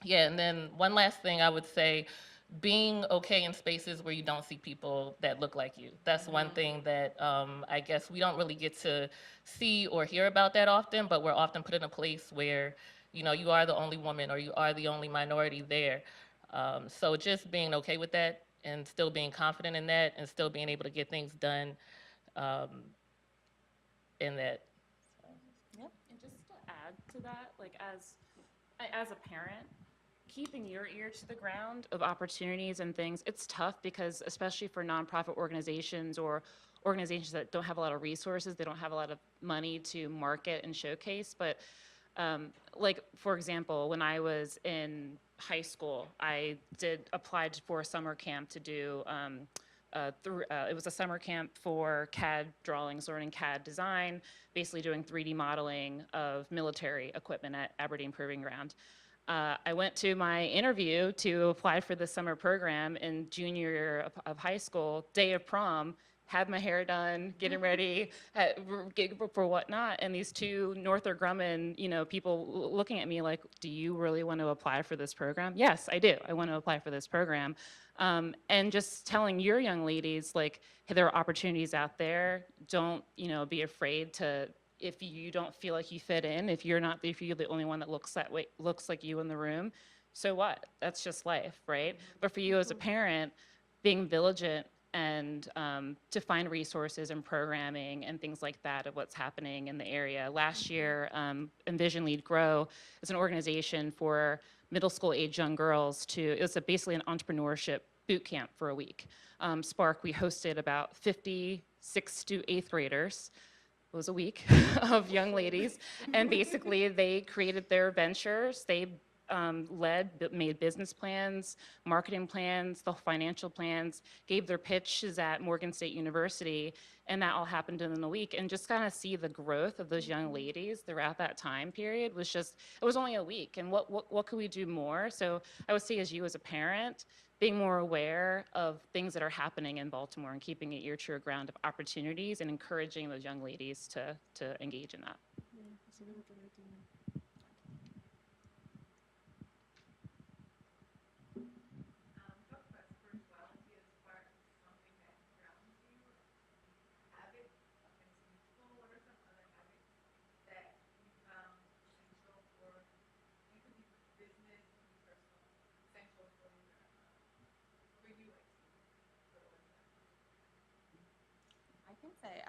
D: yeah, and then one last thing I would say, being okay in spaces where you don't see people that look like you. That's one thing that I guess we don't really get to see or hear about that often, but we're often put in a place where, you know, you are the only woman or you are the only minority there. So just being okay with that and still being confident in that and still being able to get things done um, in that.
F: And just to add to that, like as a parent, keeping your ear to the ground of opportunities and things, it's tough because especially for nonprofit organizations or organizations that don't have a lot of resources, they don't have a lot of money to market and showcase. But like for example, when I was in high school, I applied for a summer camp to do it was a summer camp for CAD drawings, learning CAD design, basically doing 3D modeling of military equipment at Aberdeen Proving Ground. I went to my interview to apply for the summer program in junior year of high school, day of prom, had my hair done, getting ready for whatnot, and these two Northrop Grumman, people looking at me like, "Do you really want to apply for this program?" Yes, I do. I want to apply for this program, and just telling your young ladies like, hey, there are opportunities out there. Don't be afraid to. If you don't feel like you fit in, if you're the only one that looks like you in the room, so what? That's just life, right? But for you as a parent, being vigilant and to find resources and programming and things like that of what's happening in the area. Last year, Envision Lead Grow is an organization for middle school age young girls it's basically an entrepreneurship boot camp for a week. Spark, we hosted about 50 6th to 8th graders. It was a week of young ladies, and basically they created their ventures. They made business plans, marketing plans, the financial plans, gave their pitches at Morgan State University, and that all happened in a week. And just kind of see the growth of those young ladies throughout that time period it was only a week. And what could we do more? So I would say, as you as a parent, being more aware of things that are happening in Baltimore and keeping an ear to the ground of opportunities and encouraging those young ladies to engage in that.
E: I can say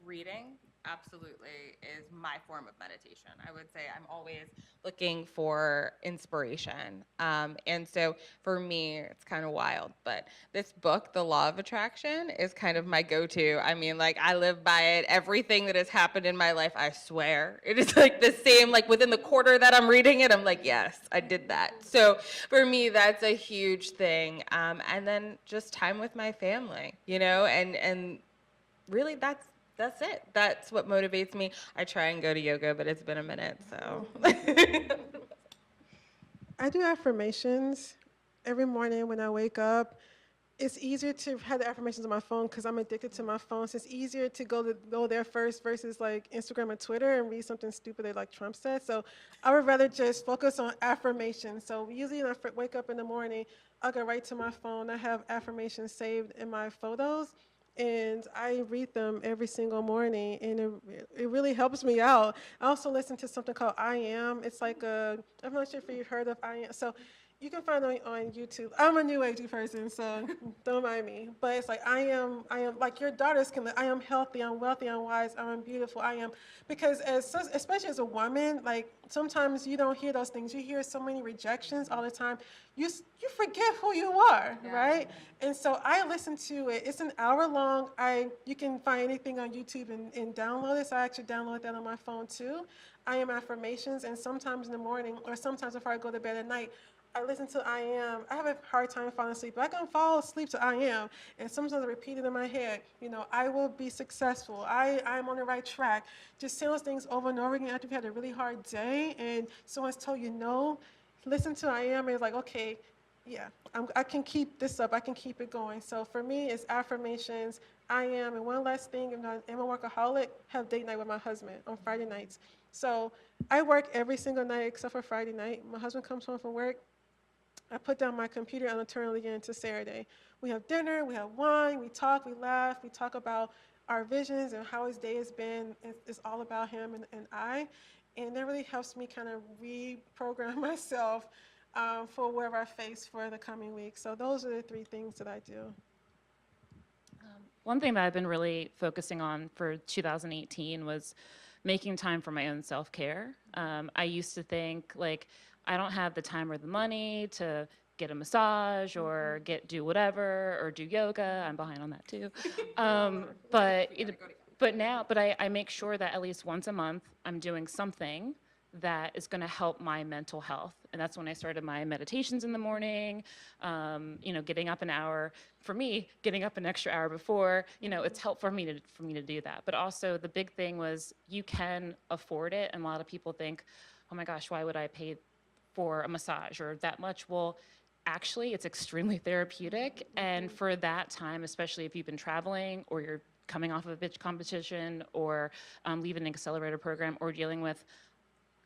E: reading absolutely is my form of meditation. I would say I'm always looking for inspiration. And so for me, it's kind of wild, but this book, The Law of Attraction, is kind of my go-to. I mean, like, I live by it. Everything that has happened in my life, I swear, it is like the same, like within the quarter that I'm reading it, I'm like, yes, I did that. So for me, that's a huge thing. And then just time with my family, and really that's it. That's what motivates me. I try and go to yoga, but it's been a minute, so.
B: I do affirmations every morning when I wake up. It's easier to have the affirmations on my phone because I'm addicted to my phone. So it's easier to go there first versus like Instagram or Twitter and read something stupid like Trump said. So I would rather just focus on affirmations. So usually when I wake up in the morning, I'll go right to my phone. I have affirmations saved in my photos, and I read them every single morning, and it really helps me out. I also listen to something called I Am. It's like I'm not sure if you've heard of I Am. So you can find it on YouTube. I'm a new agey person, so don't mind me. But it's like I am like your daughters can. I am healthy. I'm wealthy. I'm wise. I'm beautiful. I am, because especially as a woman, like sometimes you don't hear those things. You hear so many rejections all the time. You forget who you are, right? And so I listen to it. It's an hour long. You can find anything on YouTube and download it. So I actually download that on my phone too. I Am affirmations, and sometimes in the morning or sometimes before I go to bed at night, I listen to I Am. I have a hard time falling asleep, but I can fall asleep to I Am. And sometimes I repeat it in my head, I will be successful. I'm on the right track. Just saying those things over and over again after you've had a really hard day and someone's told you no, listen to I Am and it's like, okay, yeah, I can keep this up. I can keep it going. So for me, it's affirmations, I am. And one last thing, if I am a workaholic, have date night with my husband on Friday nights. So I work every single night except for Friday night. My husband comes home from work. I put down my computer and I turn it again to Saturday. We have dinner, we have wine, we talk, we laugh, we talk about our visions and how his day has been. It's all about him and I. And that really helps me kind of reprogram myself for whatever I face for the coming week. So those are the 3 things that I do.
F: One thing that I've been really focusing on for 2018 was making time for my own self-care. I used to think like I don't have the time or the money to get a massage or do whatever or do yoga. I'm behind on that too. But I make sure that at least once a month I'm doing something that is going to help my mental health. And that's when I started my meditations in the morning, getting up an hour. For me, getting up an extra hour before, it's helpful for me to do that. But also the big thing was you can afford it. And a lot of people think, oh my gosh, why would I pay for a massage or that much? Well, actually, it's extremely therapeutic. And for that time, especially if you've been traveling or you're coming off of a pitch competition or leaving an accelerator program or dealing with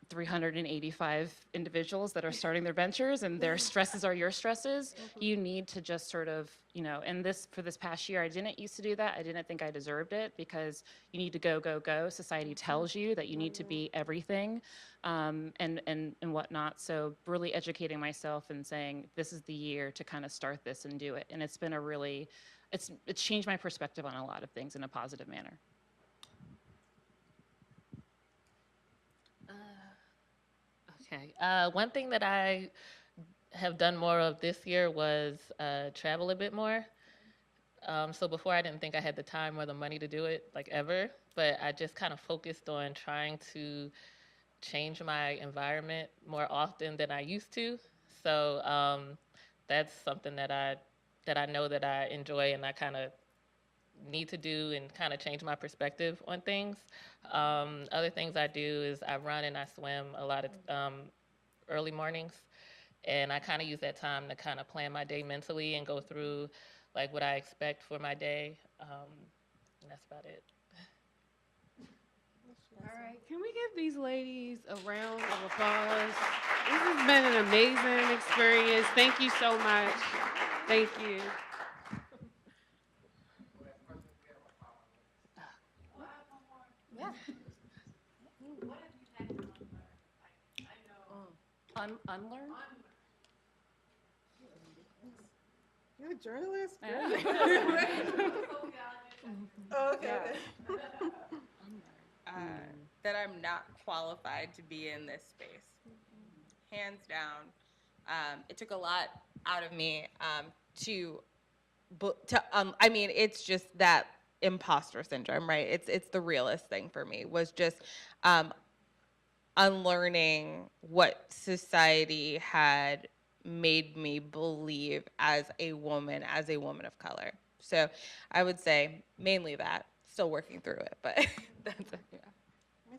F: 385 individuals that are starting their ventures and their stresses are your stresses, you need to just sort of, and for this past year, I didn't used to do that. I didn't think I deserved it because you need to go, go, go. Society tells you that you need to be everything and whatnot. So really educating myself and saying, this is the year to kind of start this and do it. And it's been it's changed my perspective on a lot of things in a positive manner.
D: Okay. One thing that I have done more of this year was travel a bit more. So before I didn't think I had the time or the money to do it, like ever, but I just kind of focused on trying to change my environment more often than I used to. So that's something that I know that I enjoy and I kind of need to do and kind of change my perspective on things. Other things I do is I run and I swim a lot of early mornings, and I kind of use that time to kind of plan my day mentally and go through like what I expect for my day. And that's about it.
C: All right, can we give these ladies a round of applause? This has been an amazing experience. Thank you so much. Thank you.
F: Unlearn?
B: You're a journalist?
F: Yeah.
B: Oh, okay.
E: That I'm not qualified to be in this space. Hands down. It took a lot out of me it's just that imposter syndrome, right? It's the realest thing for me was just unlearning what society had made me believe as a woman of color. So I would say mainly that, still working through it, but that's it, yeah.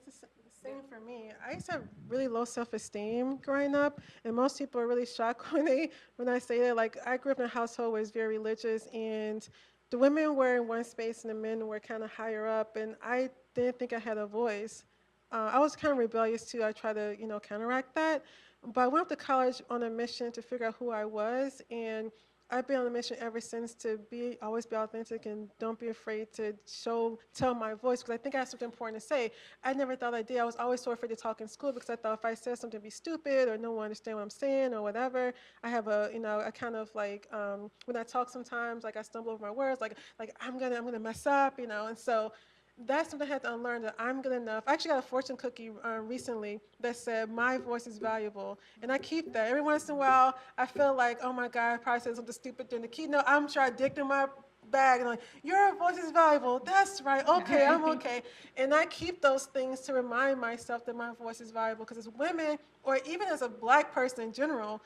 B: It's the same for me. I used to have really low self-esteem growing up, and most people are really shocked when I say that. Like, I grew up in a household where it's very religious, and the women were in one space and the men were kind of higher up, and I didn't think I had a voice. I was kind of rebellious too. I tried to, counteract that. But I went up to college on a mission to figure out who I was, and I've been on a mission ever since to always be authentic and don't be afraid to tell my voice, because I think I have something important to say. I never thought I did. I was always so afraid to talk in school because I thought if I said something it'd be stupid or no one understand what I'm saying or whatever. I have a kind of like, when I talk sometimes, like I stumble over my words, like I'm gonna mess up, and so that's something I had to unlearn, that I'm good enough. I actually got a fortune cookie recently that said, my voice is valuable. And I keep that. Every once in a while, I feel like, oh my God, I probably said something stupid during the keynote. I'm trying to dig through my bag, and like, your voice is valuable. That's right. Okay, I'm okay. And I keep those things to remind myself that my voice is valuable, because as women, or even as a black person in general,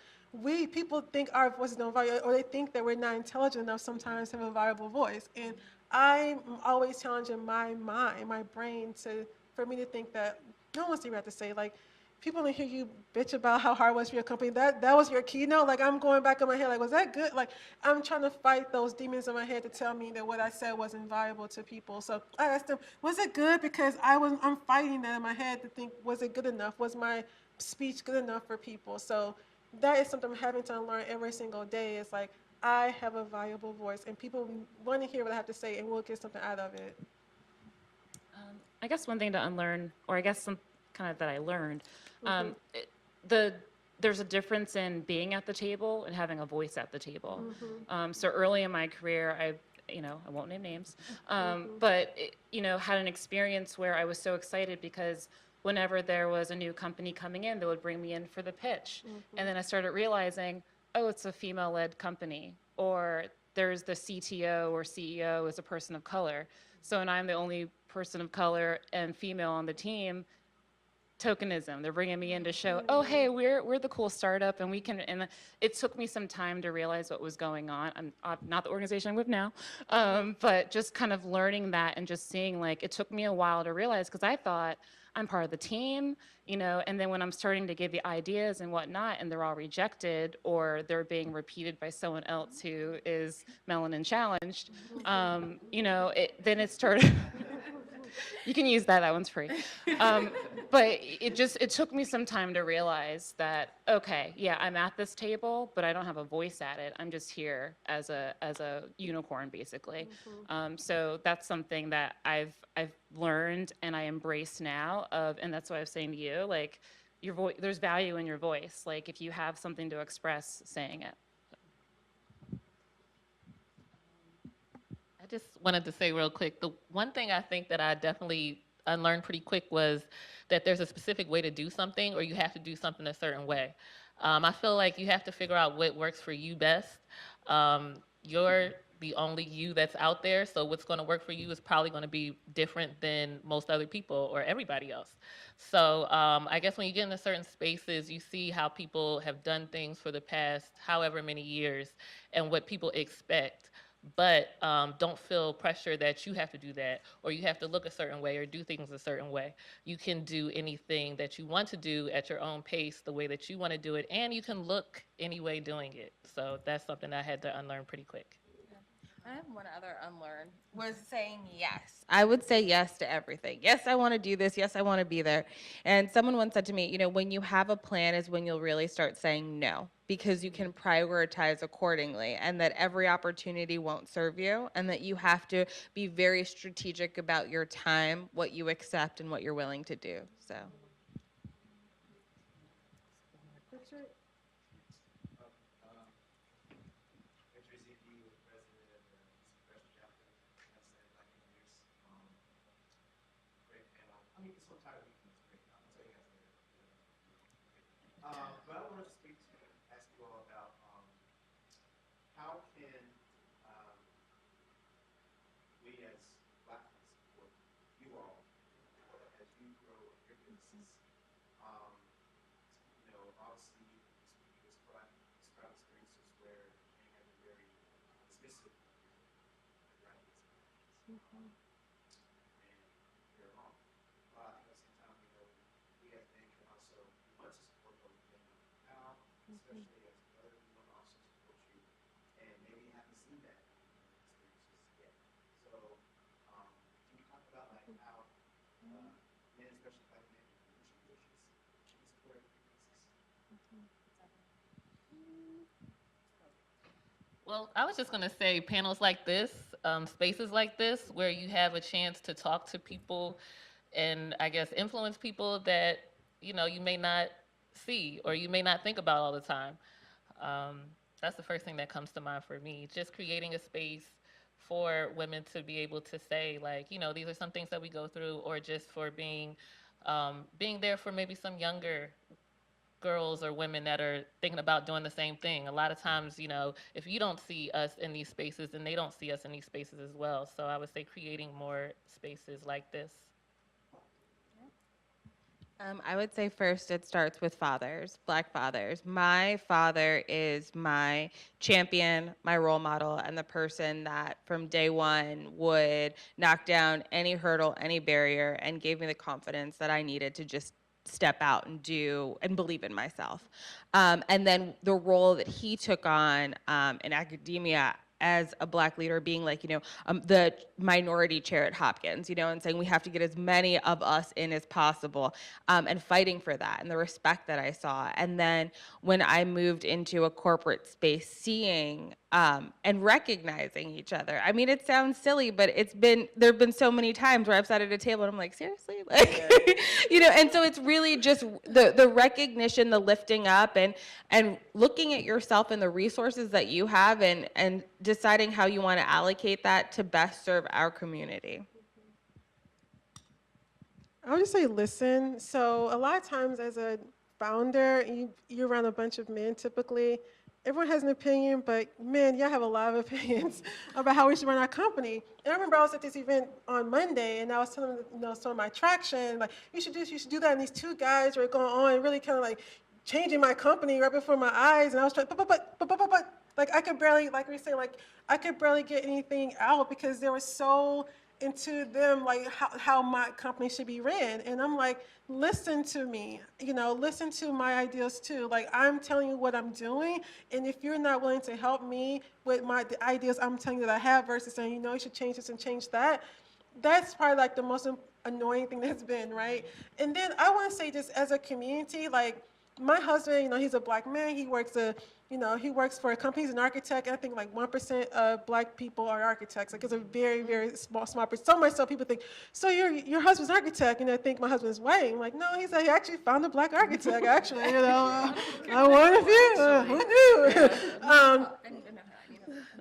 B: people think our voices don't value, or they think that we're not intelligent enough sometimes to have a valuable voice. And I'm always challenging my mind, my brain, for me to think that no one's even have to say, like, people don't hear you bitch about how hard it was for your company. That was your keynote. Like, I'm going back in my head, like, was that good? Like, I'm trying to fight those demons in my head to tell me that what I said wasn't valuable to people. So I asked them, was it good? Because I'm fighting that in my head to think, was it good enough? Was my speech good enough for people? So that is something I'm having to unlearn every single day. It's like, I have a valuable voice, and people want to hear what I have to say, and we'll get something out of it.
F: I guess one thing to unlearn, or I guess some kind of that I learned,
B: Mm-hmm.
F: there's a difference in being at the table and having a voice at the table.
B: Mm-hmm.
F: So early in my career, I won't name names, but had an experience where I was so excited because whenever there was a new company coming in, they would bring me in for the pitch, and then I started realizing, oh, it's a female-led company, or there's the CTO or CEO is a person of color. So, and I'm the only person of color and female on the team. Tokenism. They're bringing me in to show, oh, hey, we're the cool startup, and we can. And it took me some time to realize what was going on. I'm not the organization I'm with now, but just kind of learning that and just seeing, like, it took me a while to realize, because I thought I'm part of the team, and then when I'm starting to give the ideas and whatnot, and they're all rejected or they're being repeated by someone else who is melanin challenged, then it started. You can use that. That one's free. But it took me some time to realize that, okay, yeah, I'm at this table, but I don't have a voice at it. I'm just here as a unicorn, basically. So that's something that I've learned and I embrace now. And that's what I was saying to you, like, your voice. There's value in your voice. Like, if you have something to express, saying it.
D: I just wanted to say real quick, the one thing I think that I definitely unlearned pretty quick was that there's a specific way to do something, or you have to do something a certain way. I feel like you have to figure out what works for you best. You're the only you that's out there, so what's going to work for you is probably going to be different than most other people or everybody else. So I guess when you get into certain spaces, you see how people have done things for the past however many years and what people expect, but don't feel pressure that you have to do that, or you have to look a certain way or do things a certain way. You can do anything that you want to do at your own pace, the way that you want to do it, and you can look any way doing it. So that's something I had to unlearn pretty quick.
E: I have one other unlearn, was saying yes. I would say yes to everything. Yes, I want to do this. Yes, I want to be there. And someone once said to me, when you have a plan is when you'll really start saying no, because you can prioritize accordingly, and that every opportunity won't serve you, and that you have to be very strategic about your time, what you accept, and what you're willing to do. So.
G: But I wanted to ask you all about how can we as Black people support you all as you grow your businesses? Obviously, you describe experiences where you have been very dismissive of your Black experiences. And you're wrong. But at the same time, we as men can also want to support those men now, especially as a brother, we want to also support you. And maybe you haven't seen that experiences yet. So, can you talk about like how men, especially Black men, in leadership positions, can support your businesses?
D: Well, I was just going to say panels like this, spaces like this, where you have a chance to talk to people and I guess influence people that, you may not see or you may not think about all the time. That's the first thing that comes to mind for me. Just creating a space for women to be able to say, like, these are some things that we go through, or just for being there for maybe some younger girls or women that are thinking about doing the same thing. A lot of times, you know, if you don't see us in these spaces, then they don't see us in these spaces as well. So I would say creating more spaces like this.
E: I would say first it starts with fathers, Black fathers. My father is my champion, my role model, and the person that from day one would knock down any hurdle, any barrier, and gave me the confidence that I needed to just step out and do and believe in myself. And then the role that he took on in academia as a Black leader, being like, the minority chair at Hopkins, and saying we have to get as many of us in as possible, and fighting for that and the respect that I saw. And then when I moved into a corporate space, seeing and recognizing each other. I mean, it sounds silly, but there have been so many times where I've sat at a table and I'm like, seriously? Like, and so it's really just the recognition, the lifting up, and looking at yourself and the resources that you have and deciding how you want to allocate that to best serve our community.
B: I would just say listen. So a lot of times as a founder, you're around a bunch of men typically. Everyone has an opinion, but men, y'all have a lot of opinions about how we should run our company. And I remember I was at this event on Monday, and I was telling them, some of my traction, like, you should do this, you should do that. And these two guys were going on, really kind of like changing my company right before my eyes. And I was trying, but, like I could barely, like we say, like I could barely get anything out because they were so into them, like how my company should be ran. And I'm like, listen to me, listen to my ideas too. Like, I'm telling you what I'm doing. And if you're not willing to help me with the ideas I'm telling you that I have versus saying, you should change this and change that, that's probably like the most annoying thing that's been, right? And then I want to say just as a community, like my husband, he's a Black man. He works he works for a company. He's an architect. I think like 1% of Black people are architects. Like it's a very, very small percent. So much so people think, so your husband's an architect, and I think my husband's white. I'm like, no, he actually found a Black architect. Actually, I one of you. Who knew?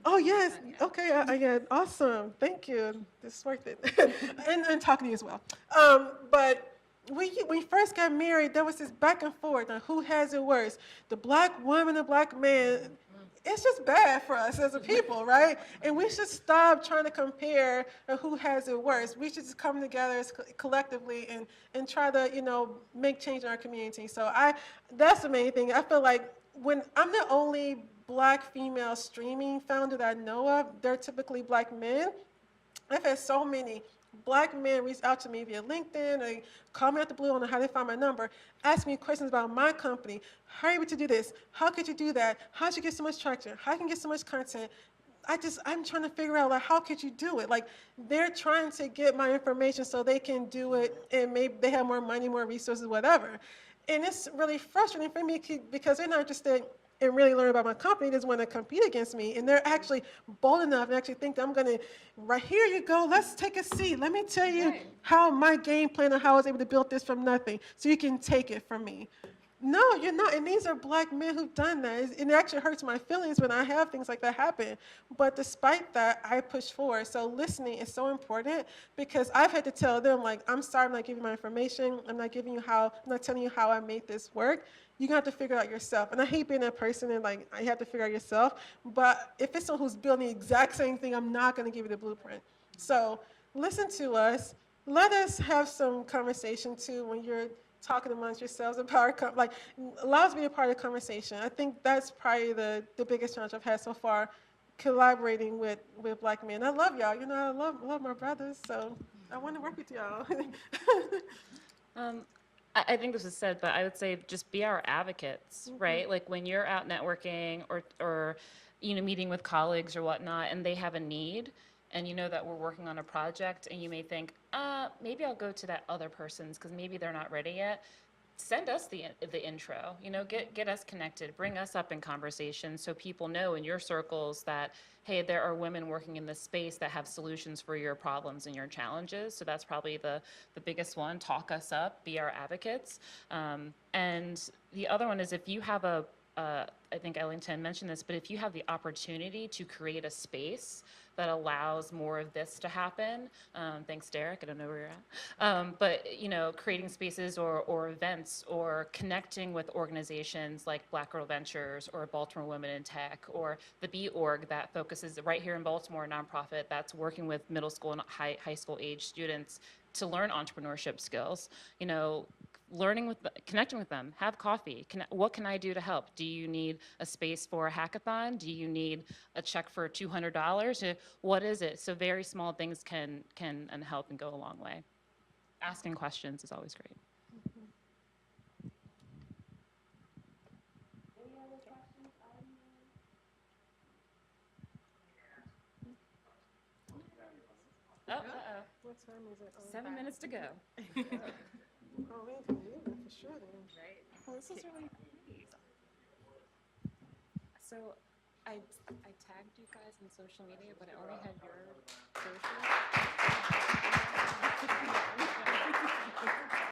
B: Oh yes. Okay. Yeah. Awesome. Thank you. This is worth it. and talking to you as well. But. When we first got married, there was this back and forth on who has it worse, the Black woman, the Black man. It's just bad for us as a people, right? And we should stop trying to compare who has it worse. We should just come together as collectively and try to, make change in our community. So that's the main thing. I feel like when I'm the only Black female streaming founder that I know of, they're typically Black men. I've had so many Black men reach out to me via LinkedIn or call me out the blue. I don't know how they find my number, ask me questions about my company. How are you able to do this? How could you do that? How did you get so much traction? How can you get so much content? I'm trying to figure out, like, how could you do it? Like, they're trying to get my information so they can do it, and maybe they have more money, more resources, whatever. And it's really frustrating for me because they're not interested and really learn about my company. They just want to compete against me. And they're actually bold enough and actually think that I'm going to, right here you go, let's take a seat. Let me tell you how my game plan and how I was able to build this from nothing so you can take it from me. No, you're not. And these are Black men who've done that. And it actually hurts my feelings when I have things like that happen. But despite that, I push forward. So listening is so important because I've had to tell them, like, I'm sorry, I'm not giving you my information. I'm not telling you how I made this work. You're going to have to figure it out yourself. And I hate being that person and, like, you have to figure it out yourself. But if it's someone who's building the exact same thing, I'm not going to give you the blueprint. So listen to us. Let us have some conversation, too, when you're talking amongst yourselves about allow us to be a part of the conversation. I think that's probably the biggest challenge I've had so far, collaborating with Black men. I love y'all. I love my brothers, so I want to work with y'all.
F: I think this was said, but I would say just be our advocates, right? Like when you're out networking or meeting with colleagues or whatnot, and they have a need, and you know that we're working on a project, and you may think, maybe I'll go to that other person's because maybe they're not ready yet. Send us the intro, get us connected, bring us up in conversation so people know in your circles that, hey, there are women working in this space that have solutions for your problems and your challenges. So that's probably the biggest one. Talk us up, be our advocates. And the other one is if you have a I think Ellington mentioned this, but if you have the opportunity to create a space that allows more of this to happen, thanks, Derek, I don't know where you're at, but, you know, creating spaces or events or connecting with organizations like Black Girl Ventures or Baltimore Women in Tech or the Be Org that focuses right here in Baltimore, a nonprofit that's working with middle school and high school age students to learn entrepreneurship skills, you know, connecting with them, have coffee. What can I do to help? Do you need a space for a hackathon? Do you need a check for $200? What is it? So very small things can and help and go a long way. Asking questions is always great. Oh,
B: What time is it?
F: 7 minutes to go.
B: Oh, we ain't gonna do that for sure then.
F: Right. Well, this is really great. So I tagged you guys on social media, but I only had your